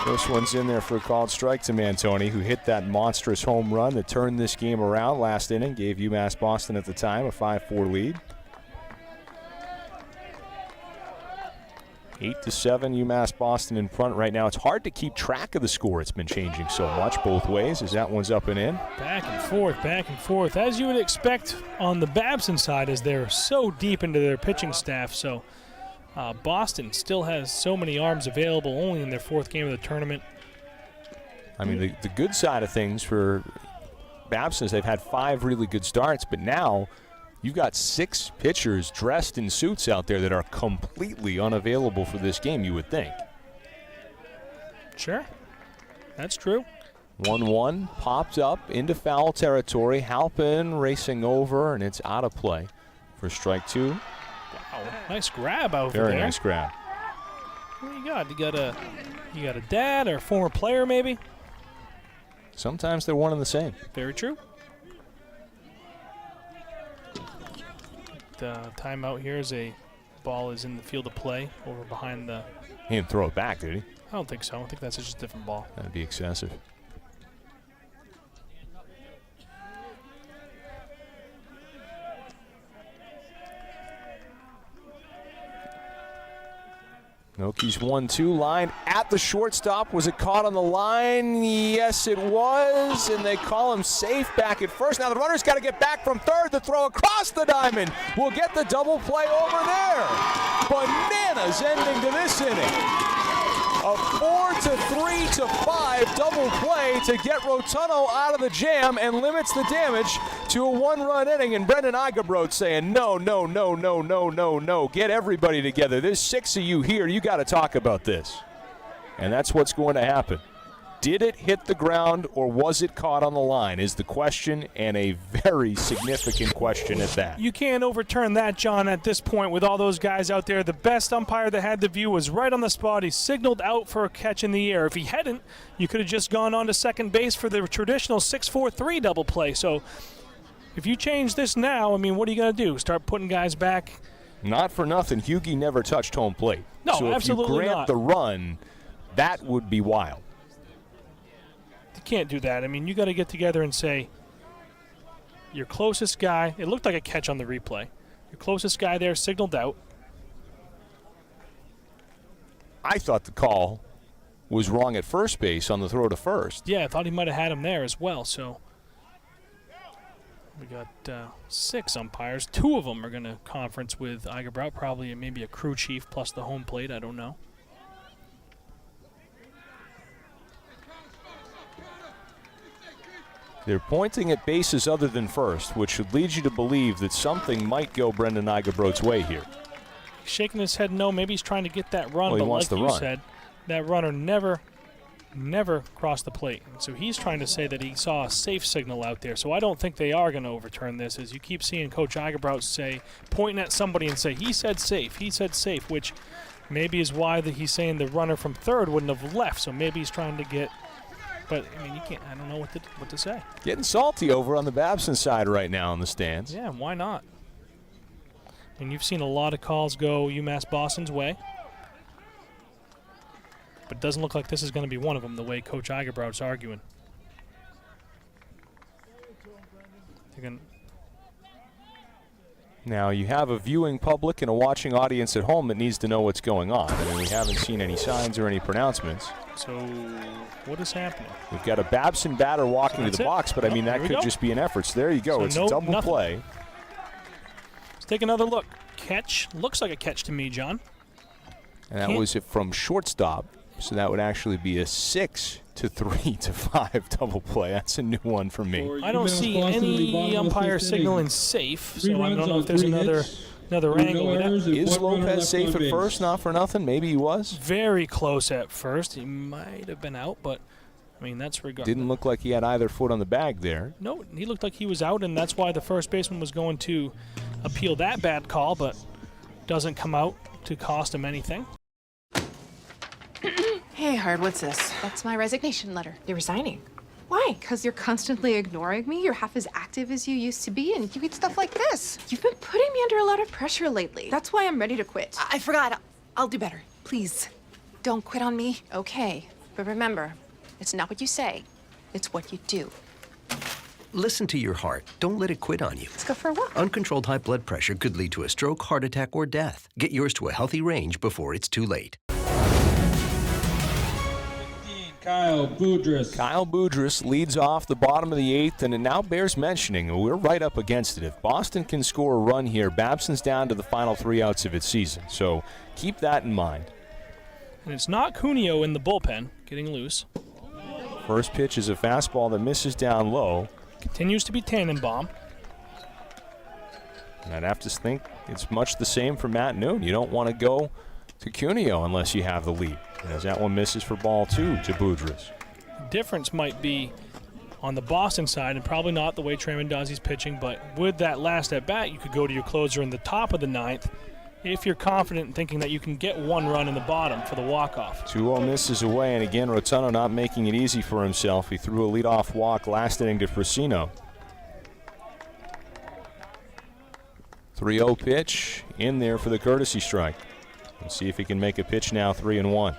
First one's in there for a called strike to Mantoni, who hit that monstrous home run that turned this game around last inning, gave UMass Boston at the time a 5-4 lead. 8-7, UMass Boston in front right now. It's hard to keep track of the score. It's been changing so much both ways as that one's up and in. Back and forth, as you would expect on the Babson side, as they're so deep into their pitching staff. So Boston still has so many arms available, only in their 4th game of the tournament. I mean, the good side of things for Babson is they've had 5 really good starts, but now you've got 6 pitchers dressed in suits out there that are completely unavailable for this game, you would think. Sure, that's true. 1-1 popped up into foul territory. Halpin racing over, and it's out of play for strike 2. Wow, nice grab over Very there. nice grab. What do you got? You got a dad or a former player maybe? Sometimes they're one and the same. Very true. The timeout here as a ball is in the field of play over behind the. He didn't throw it back, did he? I don't think so. I think that's just a different ball. That'd be excessive. Noki's 1-2 line at the shortstop. Was it caught on the line? Yes, it was. And they call him safe back at first. Now the runner's got to get back from third. The throw across the diamond will get the double play over there. Bananas ending to this inning. A 4-3-5 double play to get Rotunno out of the jam and limits the damage to a 1-run inning. And Brendan Igabrot saying, no. Get everybody together. There's 6 of you here. You got to talk about this. And that's what's going to happen. Did it hit the ground or was it caught on the line is the question, and a very significant question at that. You can't overturn that, John, at this point with all those guys out there. The best umpire that had the view was right on the spot. He signaled out for a catch in the air. If he hadn't, you could have just gone on to second base for the traditional 6-4-3 double play. So if you change this now, I mean, what are you going to do? Start putting guys back? Not for nothing, Hughie never touched home plate. No, so absolutely if you grant not. the run, that would be wild. You can't do that. I mean, you got to get together and say, your closest guy, it looked like a catch on the replay. Your closest guy there signaled out. I thought the call was wrong at first base on the throw to first. Yeah, I thought he might have had him there as well. So we got 6 umpires. 2 of them are going to conference with Igabrot, probably maybe a crew chief plus the home plate. I don't know. They're pointing at bases other than first, which should lead you to believe that something might go Brendan Igabrot's way here. Shaking his head no. Maybe he's trying to get that run, Well, he but wants like the you run. said, that runner never crossed the plate. So he's trying to say that he saw a safe signal out there. So I don't think they are going to overturn this, as you keep seeing Coach Igabrot say, pointing at somebody and say, he said safe, which maybe is why he's saying the runner from third wouldn't have left. So maybe he's trying to get. But I mean, you can't. I don't know what to say. Getting salty over on the Babson side right now in the stands. Yeah, why not? And you've seen a lot of calls go UMass Boston's way. But it doesn't look like this is going to be one of them, the way Coach Eigebraut's arguing. Now, you have a viewing public and a watching audience at home that needs to know what's going on. I mean, we haven't seen any signs or any pronouncements. So, what is happening? We've got a Babson batter walking to the box, but I mean, that could just be an effort. So there you go. So it's a double play. Let's take another look. Catch. Looks like a catch to me, John. And that was it from shortstop. So that would actually be a 6-3-5 double play. That's a new one for me. I don't see any umpire signaling safe, so I don't know if there's another angle. Is Lopez safe at first? Not for nothing. Maybe he was. Very close at first. He might have been out, but I mean, that's regardless. Didn't look like he had either foot on the bag there. No, he looked like he was out, and that's why the first baseman was going to appeal that bad call, but doesn't come out to cost him anything. Hey, Hard, what's this? That's my resignation letter. You're resigning. Why? Because you're constantly ignoring me. You're half as active as you used to be, and you eat stuff like this. You've been putting me under a lot of pressure lately. That's why I'm ready to quit. I forgot. I'll do better. Please, don't quit on me. Okay, but remember, it's not what you say, it's what you do. Listen to your heart. Don't let it quit on you. Let's go for a walk. Uncontrolled high blood pressure could lead to a stroke, heart attack, or death. Get yours to a healthy range before it's too late. Kyle Boudris. Kyle Boudris leads off the bottom of the 8th, and it now bears mentioning we're right up against it. If Boston can score a run here, Babson's down to the final 3 outs of its season. So keep that in mind. And it's not Cuneo in the bullpen getting loose. First pitch is a fastball that misses down low. Continues to be Tannenbaum. And I'd have to think it's much the same for Matt Noon. You don't want to go to Cuneo unless you have the lead. As that one misses for ball 2 to Boudris. The difference might be on the Boston side, and probably not the way Tremondazi's pitching, but with that last at bat, you could go to your closer in the top of the 9th if you're confident in thinking that you can get one run in the bottom for the walk-off. 2-0 misses away, and again, Rotuno not making it easy for himself. He threw a leadoff walk last inning to Frasino. 3-0 pitch in there for the courtesy strike. We'll see if he can make a pitch now, 3-1.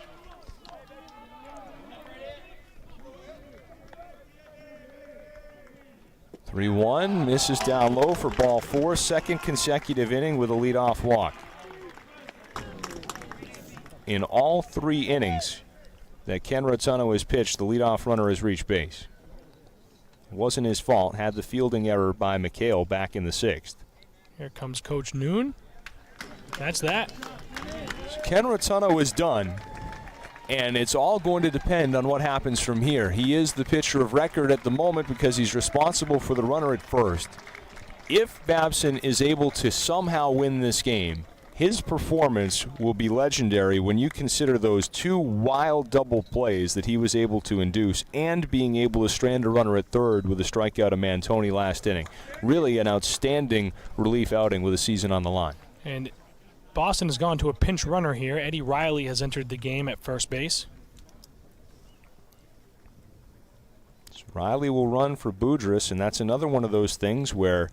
3-1, misses down low for ball 4, second consecutive inning with a leadoff walk. In all 3 innings that Ken Rotuno has pitched, the leadoff runner has reached base. It wasn't his fault, had the fielding error by McHale back in the 6th. Here comes Coach Noon. That's that. So Ken Rotuno is done. And it's all going to depend on what happens from here. He is the pitcher of record at the moment because he's responsible for the runner at first. If Babson is able to somehow win this game, his performance will be legendary when you consider those 2 wild double plays that he was able to induce and being able to strand a runner at third with a strikeout of Mantoni last inning. Really an outstanding relief outing with a season on the line. And Boston has gone to a pinch runner here. Eddie Riley has entered the game at first base. So Riley will run for Boudris, and that's another one of those things where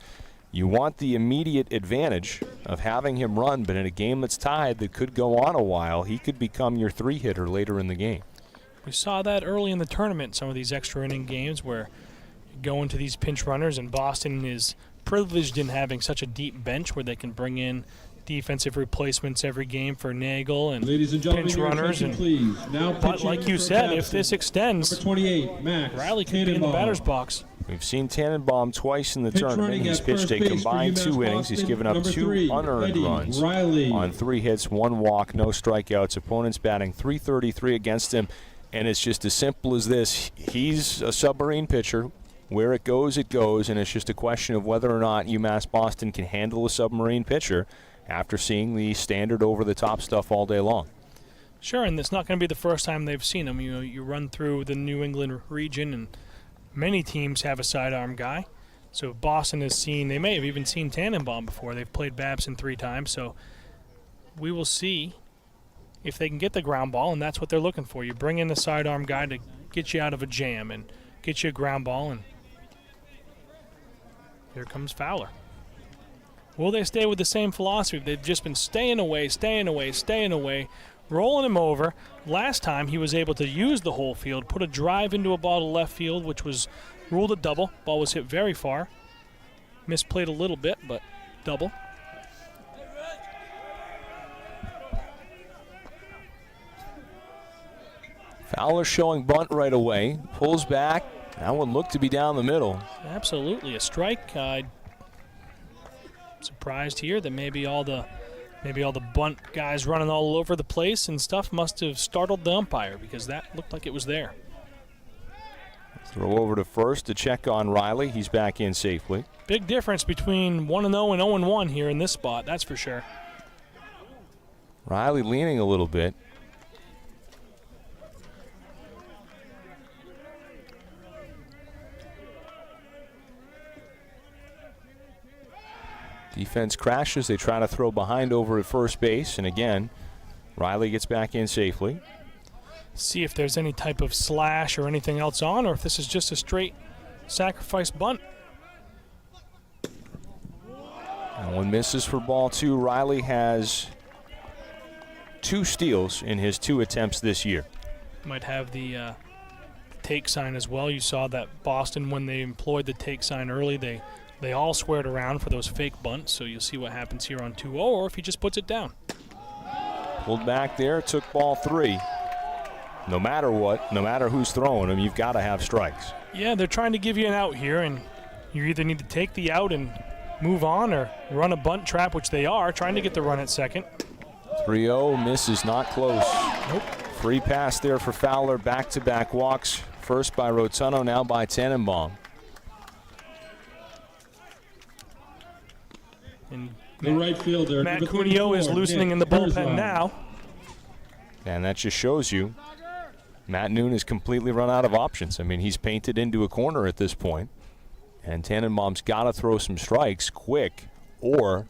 you want the immediate advantage of having him run, but in a game that's tied that could go on a while, he could become your 3-hitter later in the game. We saw that early in the tournament, some of these extra inning games where you go into these pinch runners, and Boston is privileged in having such a deep bench where they can bring in defensive replacements every game for Nagel and pinch runners. Please. Now but like you said, if this extends, number 28, Max Riley could be in the batter's box. We've seen Tannenbaum twice in the tournament. He's pitched a combined 2 innings. He's given up 2 unearned runs on 3 hits, 1 walk, no strikeouts. Opponents batting .333 against him, and it's just as simple as this. He's a submarine pitcher. Where it goes, and it's just a question of whether or not UMass Boston can handle a submarine pitcher after seeing the standard over-the-top stuff all day long. Sure, and it's not going to be the first time they've seen him. You know, you run through the New England region, and many teams have a sidearm guy. So Boston has seen, they may have even seen Tannenbaum before. They've played Babson 3 times, so we will see if they can get the ground ball, and that's what they're looking for. You bring in the sidearm guy to get you out of a jam and get you a ground ball, and here comes Fowler. Will they stay with the same philosophy? They've just been staying away, rolling him over. Last time he was able to use the whole field, put a drive into a ball to left field, which was ruled a double. Ball was hit very far. Misplayed a little bit, but double. Fowler showing bunt right away. Pulls back. That one looked to be down the middle. Absolutely a strike. Surprised here that maybe all the bunt guys running all over the place and stuff must have startled the umpire, because that looked like it was there. Throw over to first to check on Riley. He's back in safely. Big difference between 1-0 and 0-1 here in this spot, that's for sure. Riley leaning a little bit. Defense crashes. They try to throw behind over at first base. And again, Riley gets back in safely. See if there's any type of slash or anything else on, or if this is just a straight sacrifice bunt. And one misses for ball two. Riley has 2 steals in his 2 attempts this year. Might have the take sign as well. You saw that Boston, when they employed the take sign early, they all squared around for those fake bunts, so you'll see what happens here on 2-0, or if he just puts it down. Pulled back there, took ball 3. No matter what, no matter who's throwing them, you've got to have strikes. Yeah, they're trying to give you an out here, and you either need to take the out and move on or run a bunt trap, which they are, trying to get the run at second. 3-0, misses, not close. Nope. Free pass there for Fowler, back-to-back walks. First by Rotuno, now by Tannenbaum. And The right fielder, Matt number Cuneo 34, is loosening Nick in the bullpen Herzog. now. And that just shows you Matt Noon has completely run out of options. I mean, he's painted into a corner at this point. And Tannenbaum's got to throw some strikes quick, or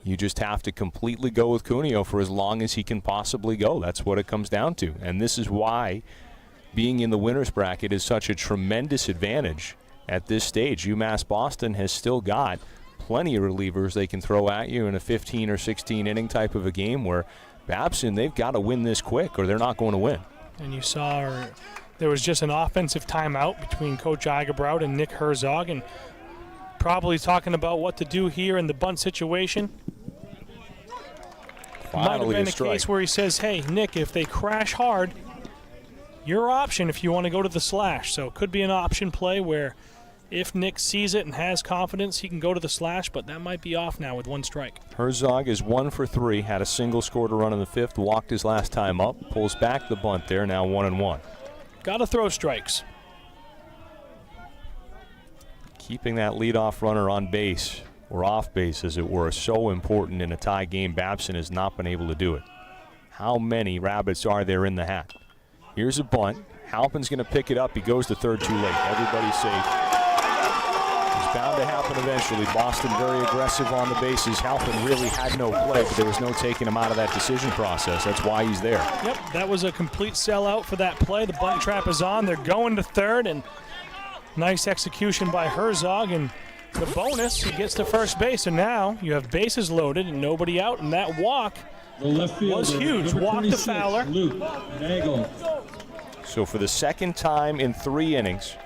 you just have to completely go with Cuneo for as long as he can possibly go. That's what it comes down to. And this is why being in the winner's bracket is such a tremendous advantage at this stage. UMass Boston has still got plenty of relievers they can throw at you in a 15 or 16 inning type of a game, where Babson, they've got to win this quick or they're not going to win. And you saw there was just an offensive timeout between Coach Eigenbraut and Nick Herzog, and probably talking about what to do here in the bunt situation. Might have been a case where he says, hey, Nick, if they crash hard, your option if you want to go to the slash. So it could be an option play where if Nick sees it and has confidence, he can go to the slash, but that might be off now with 1 strike. Herzog is 1 for 3, had a single, scored a run in the 5th, walked his last time up, pulls back the bunt there, now 1-1. Got to throw strikes. Keeping that leadoff runner on base, or off base as it were, so important in a tie game. Babson has not been able to do it. How many rabbits are there in the hat? Here's a bunt. Halpin's going to pick it up. He goes to third too late. Everybody's safe. It's bound to happen eventually. Boston very aggressive on the bases. Halpin really had no play, but there was no taking him out of that decision process. That's why he's there. Yep, that was a complete sellout for that play. The bunt trap is on. They're going to third, and nice execution by Herzog. And the bonus, he gets to first base. And now you have bases loaded and nobody out. And that walk The left fielder, was huge. number Walk to 26, Fowler. Luke Nagel. So for the second time in 3 innings,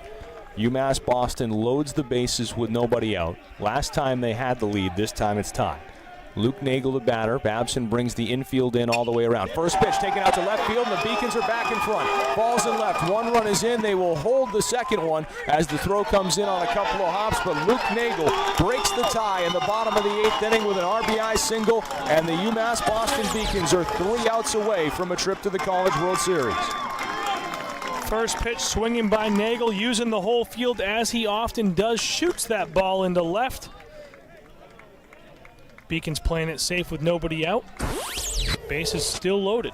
UMass Boston loads the bases with nobody out. Last time they had the lead, this time it's tied. Luke Nagel, the batter. Babson brings the infield in all the way around. First pitch taken out to left field, and the Beacons are back in front. Balls in left. 1 run is in. They will hold the second one as the throw comes in on a couple of hops, but Luke Nagel breaks the tie in the bottom of the 8th inning with an RBI single, and the UMass Boston Beacons are 3 outs away from a trip to the College World Series. First pitch swinging by Nagel, using the whole field as he often does. Shoots that ball into left. Beacons playing it safe with nobody out. Base is still loaded.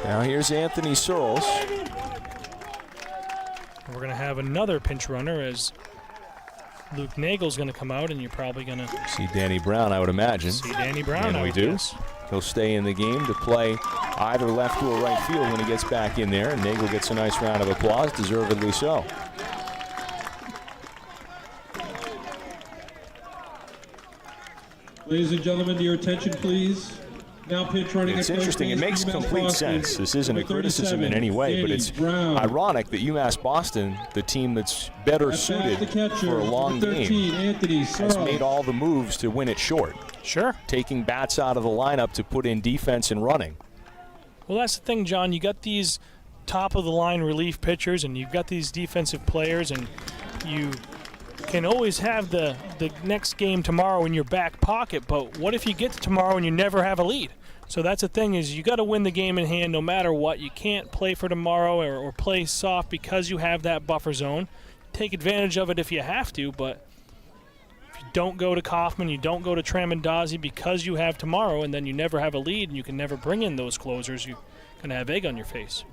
Now here's Anthony Searles. We're going to have another pinch runner as Luke Nagel's going to come out, and you're probably going to see Danny Brown, I would imagine. See Danny Brown. And we do. He'll stay in the game to play either left or right field when he gets back in there, and Nagel gets a nice round of applause, deservedly so. Ladies and gentlemen, your attention, please. Now pitch running. It's interesting. It makes complete sense. This isn't a criticism in any way, but it's ironic that UMass Boston, the team that's better suited for a long game, has made all the moves to win it short. Sure. Taking bats out of the lineup to put in defense and running. Well, that's the thing, John. You got these top-of-the-line relief pitchers, and you've got these defensive players, and you can always have the next game tomorrow in your back pocket, but what if you get to tomorrow and you never have a lead? So that's the thing, is you got to win the game in hand no matter what. You can't play for tomorrow or play soft because you have that buffer zone. Take advantage of it if you have to, but if you don't go to Kaufman, you don't go to Tramandazi because you have tomorrow, and then you never have a lead and you can never bring in those closers, you're going to have egg on your face.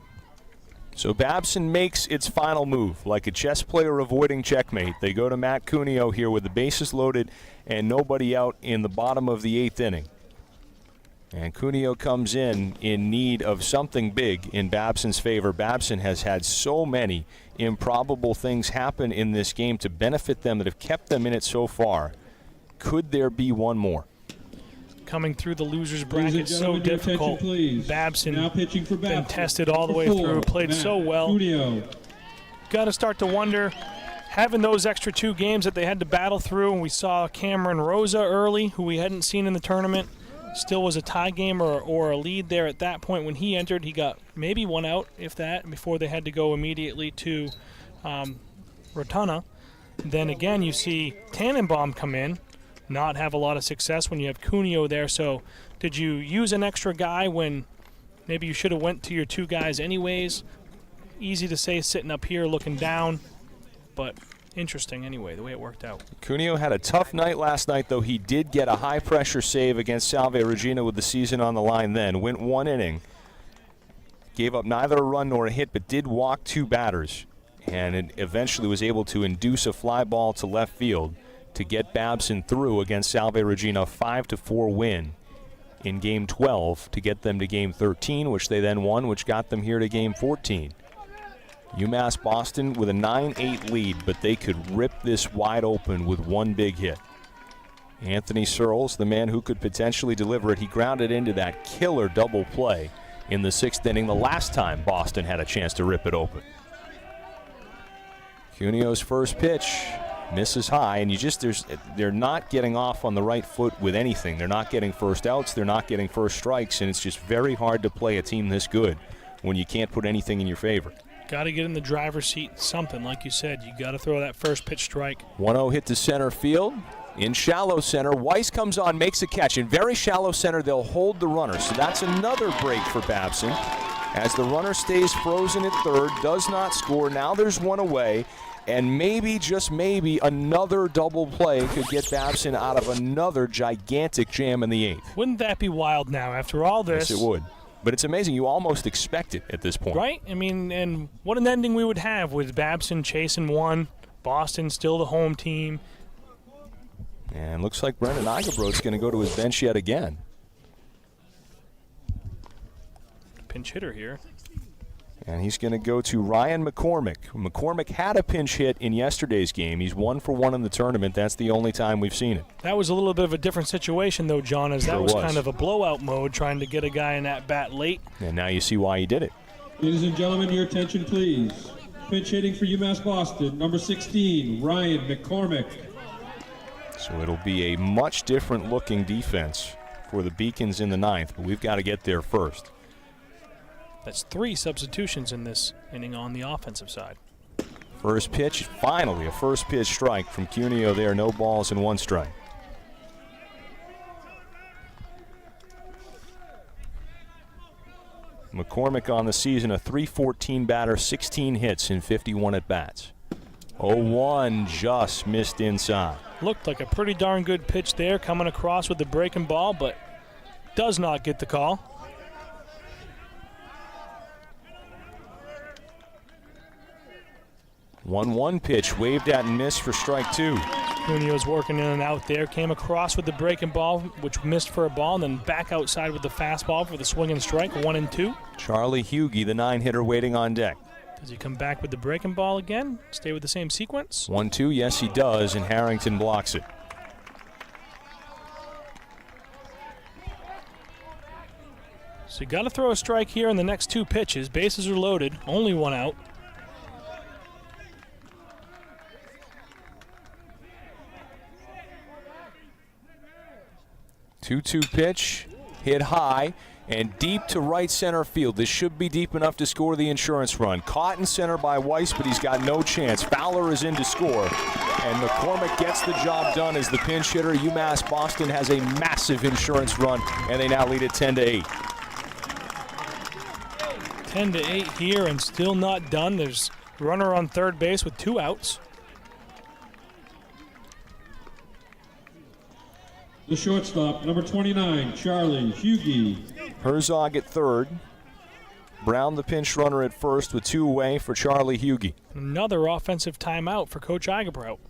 So Babson makes its final move, like a chess player avoiding checkmate. They go to Matt Cuneo here with the bases loaded and nobody out in the bottom of the 8th inning. And Cuneo comes in need of something big in Babson's favor. Babson has had so many improbable things happen in this game to benefit them that have kept them in it so far. Could there be one more? Coming through the loser's bracket, so difficult. Babson now pitching for Babson. Been tested all the way through, played so well. Got to start to wonder, having those extra 2 games that they had to battle through, and we saw Cameron Rosa early, who we hadn't seen in the tournament, still was a tie game or a lead there at that point when he entered. He got maybe 1 out, if that, before they had to go immediately to Rotana. Then again, you see Tannenbaum come in, not have a lot of success when you have Cuneo there. So did you use an extra guy when maybe you should have went to your 2 guys anyways? Easy to say sitting up here looking down, but interesting anyway, the way it worked out. Cuneo had a tough night last night, though. He did get a high-pressure save against Salve Regina with the season on the line then. Went 1 inning. Gave up neither a run nor a hit, but did walk 2 batters. And it eventually was able to induce a fly ball to left field to get Babson through against Salve Regina, 5-4 win in Game 12 to get them to Game 13, which they then won, which got them here to Game 14. UMass Boston with a 9-8 lead, but they could rip this wide open with 1 big hit. Anthony Searles, the man who could potentially deliver it, he grounded into that killer double play in the 6th inning the last time Boston had a chance to rip it open. Cuneo's first pitch misses high, and they're not getting off on the right foot with anything. They're not getting first outs, they're not getting first strikes, and it's just very hard to play a team this good when you can't put anything in your favor. Got to get in the driver's seat, something, like you said. You got to throw that first pitch strike. 1-0 hit to center field. In shallow center, Weiss comes on, makes a catch. In very shallow center, they'll hold the runner. So that's another break for Babson. As the runner stays frozen at third, does not score. Now there's 1 away. And maybe, just maybe, another double play could get Babson out of another gigantic jam in the 8th. Wouldn't that be wild now after all this? Yes, it would. But it's amazing. You almost expect it at this point. Right? I mean, and what an ending we would have with Babson chasing 1, Boston still the home team. And looks like Brendan Igabrot's going to go to his bench yet again. Pinch hitter here. And he's going to go to Ryan McCormick. McCormick had a pinch hit in yesterday's game. He's 1 for 1 in the tournament. That's the only time we've seen it. That was a little bit of a different situation, though, John, as that was kind of a blowout mode, trying to get a guy in that bat late. And now you see why he did it. Ladies and gentlemen, your attention, please. Pinch hitting for UMass Boston, number 16, Ryan McCormick. So it'll be a much different looking defense for the Beacons in the 9th, but we've got to get there first. That's 3 substitutions in this inning on the offensive side. First pitch, finally a first pitch strike from Cuneo there. No balls and 1 strike. McCormick on the season, a .314 batter, 16 hits in 51 at-bats. 0-1 just missed inside. Looked like a pretty darn good pitch there, coming across with the breaking ball, but does not get the call. 1-1 pitch, waved at and missed for strike 2. Cunio's working in and out there. Came across with the breaking ball, which missed for a ball, and then back outside with the fastball for the swing and strike, 1-2. Charlie Hugie, the 9-hitter, waiting on deck. Does he come back with the breaking ball again? Stay with the same sequence? 1-2, yes he does, and Harrington blocks it. So you got to throw a strike here in the next 2 pitches. Bases are loaded, only 1 out. Two-two pitch, hit high and deep to right center field. This should be deep enough to score the insurance run. Caught in center by Weiss, but he's got no chance. Fowler is in to score, and McCormick gets the job done as the pinch hitter. UMass Boston has a massive insurance run, and they now lead it 10-8. 10-8 here and still not done. There's a runner on third base with 2 outs. The shortstop, number 29, Charlie Hugie. Herzog at third. Brown the pinch runner at first with 2 away for Charlie Hugie. Another offensive timeout for Coach Eigenbrout.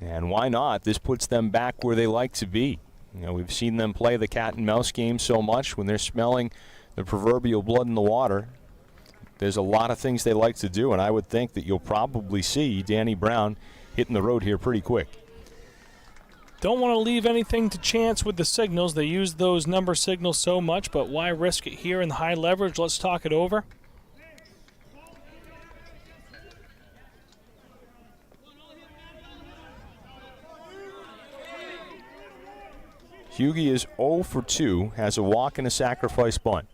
And why not? This puts them back where they like to be. You know, we've seen them play the cat and mouse game so much when they're smelling the proverbial blood in the water. There's a lot of things they like to do, and I would think that you'll probably see Danny Brown hitting the road here pretty quick. Don't want to leave anything to chance with the signals. They use those number signals so much, but why risk it here in the high leverage? Let's talk it over. Hugie is 0 for 2, has a walk and a sacrifice bunt.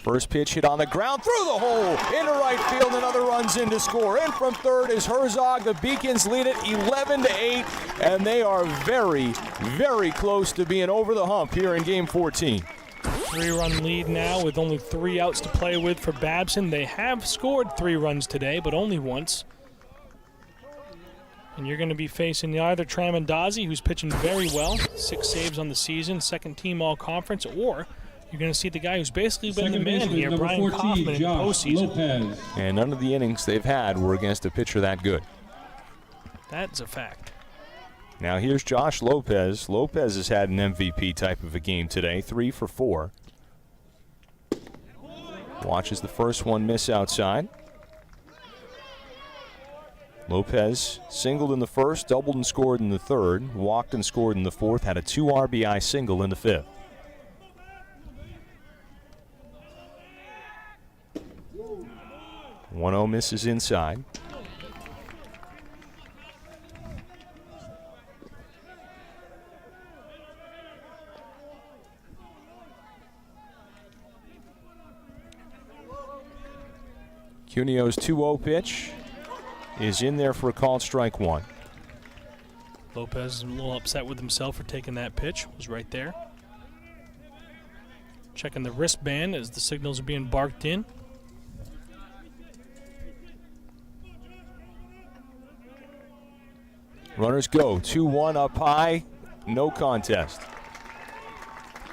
First pitch hit on the ground, through the hole, into right field, another runs in to score. In from third is Herzog. The Beacons lead it 11-8, and they are very, very close to being over the hump here in Game 14. 3-run lead now with only 3 outs to play with for Babson. They have scored 3 runs today, but only once. And you're going to be facing either Tramandazzi, who's pitching very well, 6 saves on the season, second team all-conference, or you're going to see the guy who's basically been the man here, Brian 14, Kaufman, in the postseason. Lopez. And none of the innings they've had were against a pitcher that good. That's a fact. Now here's Josh Lopez. Lopez has had an MVP type of a game today, 3 for 4. Watches the first one miss outside. Lopez singled in the first, doubled and scored in the third, walked and scored in the fourth, had a 2 RBI single in the fifth. One 1-0 misses inside. Cunio's 2-0 pitch is in there for a called strike 1. Lopez is a little upset with himself for taking that pitch. Was right there. Checking the wristband as the signals are being barked in. Runners go. 2-1 up high. No contest.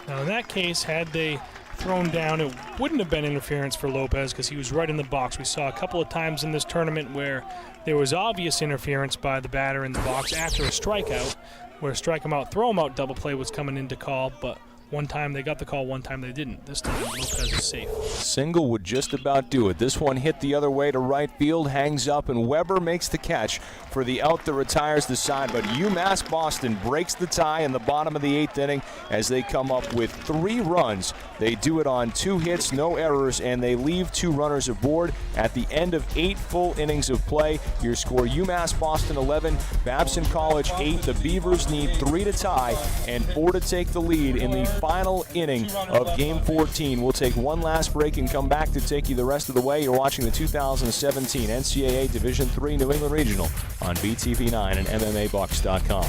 Now in that case, had they thrown down, it wouldn't have been interference for Lopez because he was right in the box. We saw a couple of times in this tournament where there was obvious interference by the batter in the box after a strikeout, where strike him out, throw him out double play was coming into call, but one time they got the call, one time they didn't. This time Lopez is safe. Single would just about do it. This one hit the other way to right field, hangs up, and Weber makes the catch for the out that retires the side. But UMass Boston breaks the tie in the bottom of the 8th inning as they come up with 3 runs. They do it on 2 hits, no errors, and they leave 2 runners aboard at the end of 8 full innings of play. Your score, UMass Boston 11, Babson College 8. The Beavers need 3 to tie and 4 to take the lead in the final inning of Game 14. We'll take one last break and come back to take you the rest of the way. You're watching the 2017 NCAA Division III New England Regional on BTV 9 and MMABucks.com.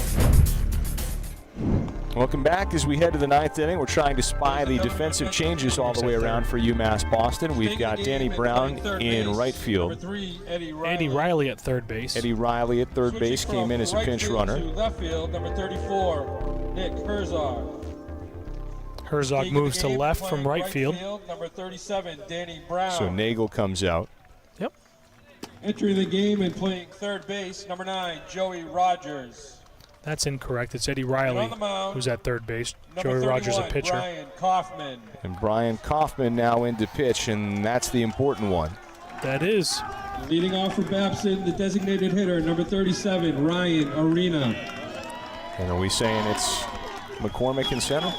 Welcome back as we head to the 9th inning. We're trying to spy the defensive changes all the way around for UMass Boston. We've got Danny Brown in right field. Eddie Riley at third base. Eddie Riley at third base came in as a pinch runner. Left field, number 34, Nick Herzog. Herzog moves to left from right field. Number 37, Danny Brown. So Nagel comes out. Yep. Entering the game and playing third base, number 9, Joey Rogers. That's incorrect. It's Eddie Riley who's at third base. Number Joey Rogers a 31, pitcher. Brian Kaufman. And Brian Kaufman now in to pitch, and that's the important one. That is. Leading off for Babson, the designated hitter, number 37, Ryan Arena. And are we saying it's McCormick in center?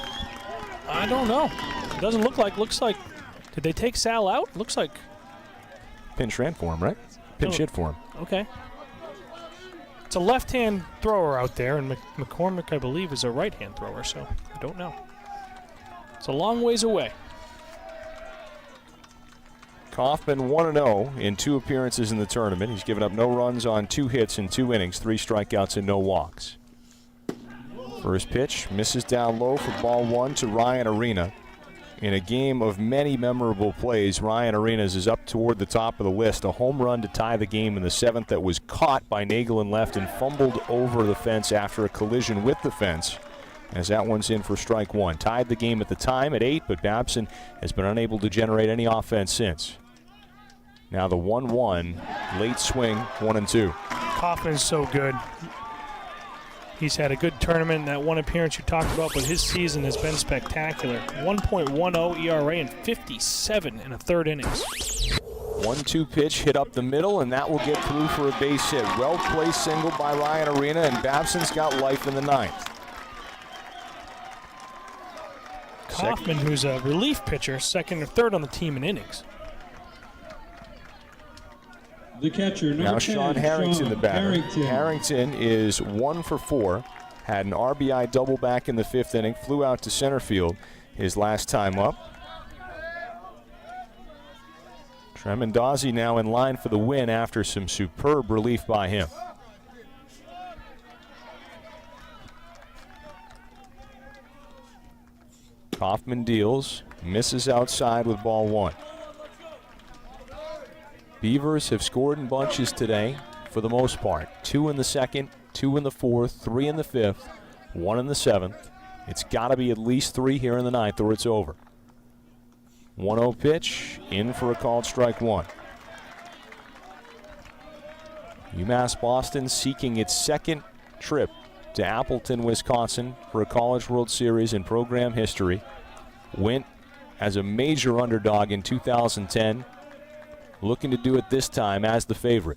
I don't know. It doesn't look like. Looks like. Did they take Sal out? Looks like. Pinch ran for him, right? Pinch hit for him. Okay. It's a left-hand thrower out there, and McCormick, I believe, is a right-hand thrower, so I don't know. It's a long ways away. Kaufman 1-0 in 2 appearances in the tournament. He's given up no runs on 2 hits in 2 innings, 3 strikeouts and no walks. First pitch misses down low for ball 1 to Ryan Arena. In a game of many memorable plays, Ryan Arenas is up toward the top of the list. A home run to tie the game in the 7th that was caught by Nagel in left and fumbled over the fence after a collision with the fence, as that one's in for strike 1. Tied the game at the time at 8, but Babson has been unable to generate any offense since. Now the 1-1, late swing, 1-2. Kaufman's so good. He's had a good tournament, that one appearance you talked about, but his season has been spectacular. 1.10 ERA and 57 in a 3rd innings. 1-2 pitch hit up the middle, and that will get through for a base hit. Well-placed single by Ryan Arena, and Babson's got life in the 9th. Kaufman, who's a relief pitcher, 2nd or 3rd on the team in innings. The catcher, number Now 10, Sean Harrington, the batter. Harrington is 1 for 4. Had an RBI double back in the 5th inning. Flew out to center field his last time up. Tremendazzi now in line for the win after some superb relief by him. Kaufman deals, misses outside with ball 1. Beavers have scored in bunches today for the most part. 2 in the 2nd, 2 in the 4th, 3 in the 5th, 1 in the 7th. It's got to be at least 3 here in the 9th or it's over. 1-0 pitch, in for a called strike 1. UMass Boston seeking its 2nd trip to Appleton, Wisconsin for a College World Series in program history. Went as a major underdog in 2010. Looking to do it this time as the favorite.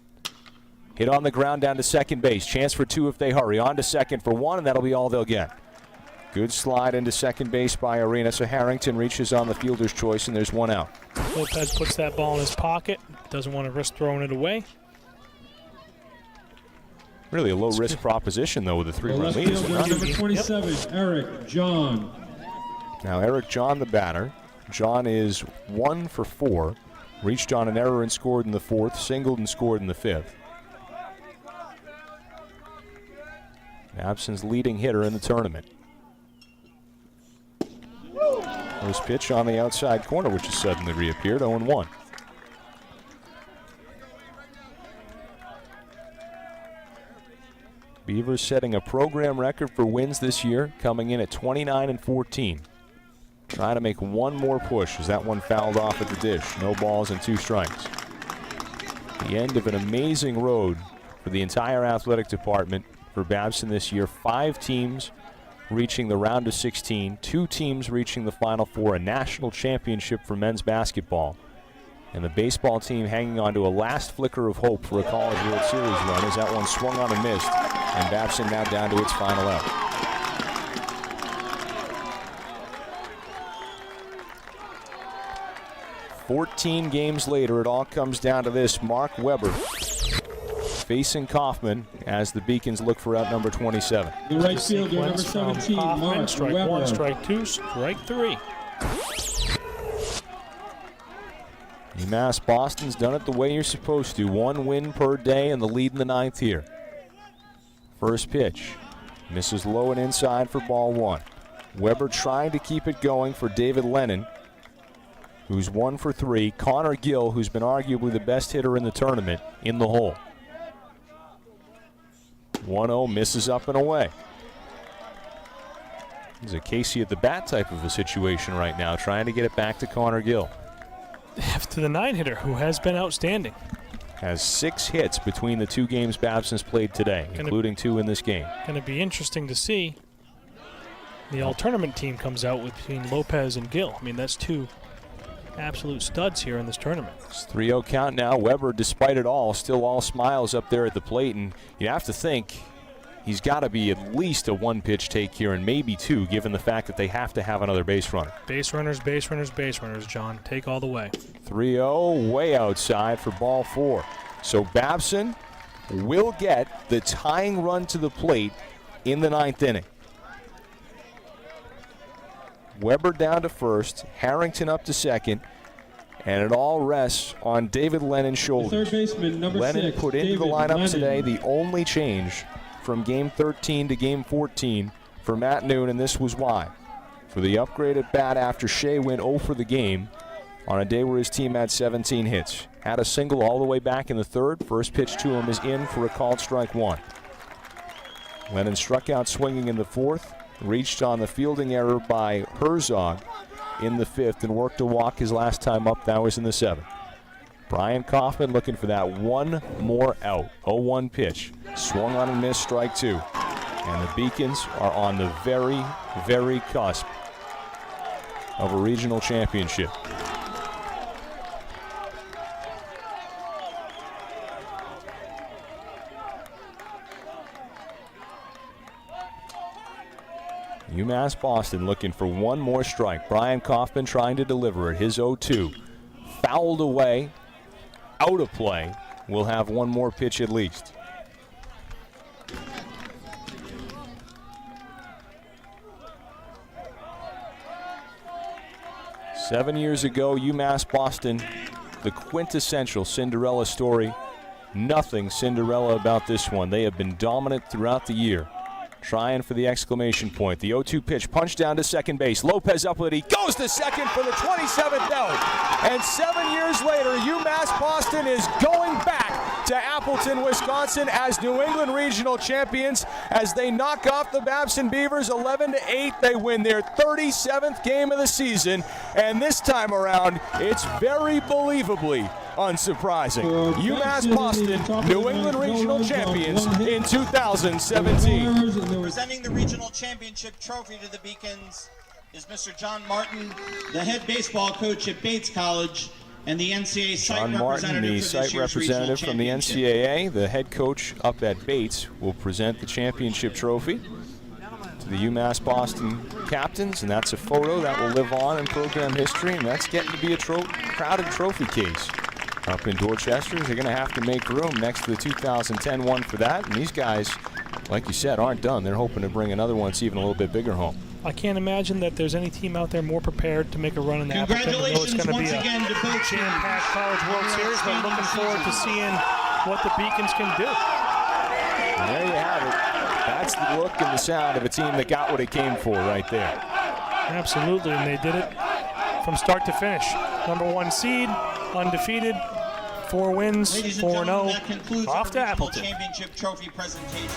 Hit on the ground down to second base. Chance for 2 if they hurry. On to second for 1, and that'll be all they'll get. Good slide into second base by Arena, so Harrington reaches on the fielder's choice, and there's 1 out. Lopez puts that ball in his pocket. Doesn't want to risk throwing it away. Really a low-risk proposition, though, with a 3-run lead. Number 27, Eric John. Now Eric John, the batter. John is 1 for 4. Reached on an error and scored in the 4th, singled and scored in the 5th. Babson's leading hitter in the tournament. First pitch on the outside corner, which has suddenly reappeared, 0-1. Beavers setting a program record for wins this year, coming in at 29-14. Trying to make 1 more push as that one fouled off at the dish. No balls and 2 strikes. The end of an amazing road for the entire athletic department for Babson this year. 5 teams reaching the round of 16. 2 teams reaching the Final Four. A national championship for men's basketball. And the baseball team hanging on to a last flicker of hope for a College World Series run as that one swung on and missed. And Babson now down to its final out. 14 games later, it all comes down to this. Mark Weber facing Kaufman as the Beacons look for out number 27. The right fielder, number 17, Mark strike Weber. 1, strike 2, strike 3. UMass Boston's done it the way you're supposed to. 1 win per day and the lead in the 9th here. First pitch. Misses low and inside for ball 1. Weber trying to keep it going for David Lennon, who's 1 for 3. Connor Gill, who's been arguably the best hitter in the tournament, in the hole. 1-0, misses up and away. This is a Casey at the bat type of a situation right now, trying to get it back to Connor Gill. To the 9-hitter, who has been outstanding. has 6 hits between the 2 games Babson's played today, including 2 in this game. Going to be interesting to see the all-tournament team comes out with between Lopez and Gill. I mean, that's 2 absolute studs here in this tournament. It's 3-0 count now. Weber, despite it all, still all smiles up there at the plate, and you have to think he's got to be at least a 1-pitch take here, and maybe 2, given the fact that they have to have another base runner. Base runners, base runners, base runners, John. Take all the way. 3-0, way outside for ball 4. So Babson will get the tying run to the plate in the 9th inning. Weber down to first, Harrington up to second, and it all rests on David Lennon's shoulders. Third baseman, number Lennon 6, put into David the lineup Lennon. today, the only change from game 13 to game 14 for Matt Noon, and this was why. For the upgrade at bat after Shea went 0 for the game on a day where his team had 17 hits. Had a single all the way back in the 3rd. First pitch to him is in for a called strike 1. Lennon struck out swinging in the 4th. Reached on the fielding error by Herzog in the 5th and worked a walk his last time up. That was in the 7th. Brian Kaufman looking for that one more out. 0-1 pitch. Swung on and missed, strike 2. And the Beacons are on the very, very cusp of a regional championship. UMass Boston looking for one more strike. Brian Kaufman trying to deliver it. His 0-2. Fouled away. Out of play. We'll have one more pitch at least. Seven years ago, UMass Boston, the quintessential Cinderella story. Nothing Cinderella about this one. They have been dominant throughout the year. Trying for the exclamation point. The 0-2 pitch, punch down to second base. Lopez up with it. He goes to second for the 27th out. And 7 years later, UMass Boston is going back to Appleton, Wisconsin as New England Regional champions as they knock off the Babson Beavers 11-8. They win their 37th game of the season. And this time around, it's very believably unsurprising. UMass Boston, New England Regional champions in 2017. Presenting the regional championship trophy to the Beacons is Mr. John Martin, the head baseball coach at Bates College and the NCAA site John Martin, the site representative from the NCAA, the head coach up at Bates, will present the championship trophy to the UMass Boston captains, and that's a photo that will live on in program history, and that's getting to be a crowded trophy case. Up in Dorchester, they're going to have to make room next to the 2010 one for that. And these guys, like you said, aren't done. They're hoping to bring another one that's even a little bit bigger home. I can't imagine that there's any team out there more prepared to make a run in the Appleton. Congratulations it's going once to be again to both jam-packed College World Series, but looking forward to seeing what the Beacons can do. And there you have it. That's the look and the sound of a team that got what it came for right there. Absolutely, and they did it from start to finish. #1 seed, undefeated, 4 wins, 4-0, off to Appleton. Championship trophy presentation.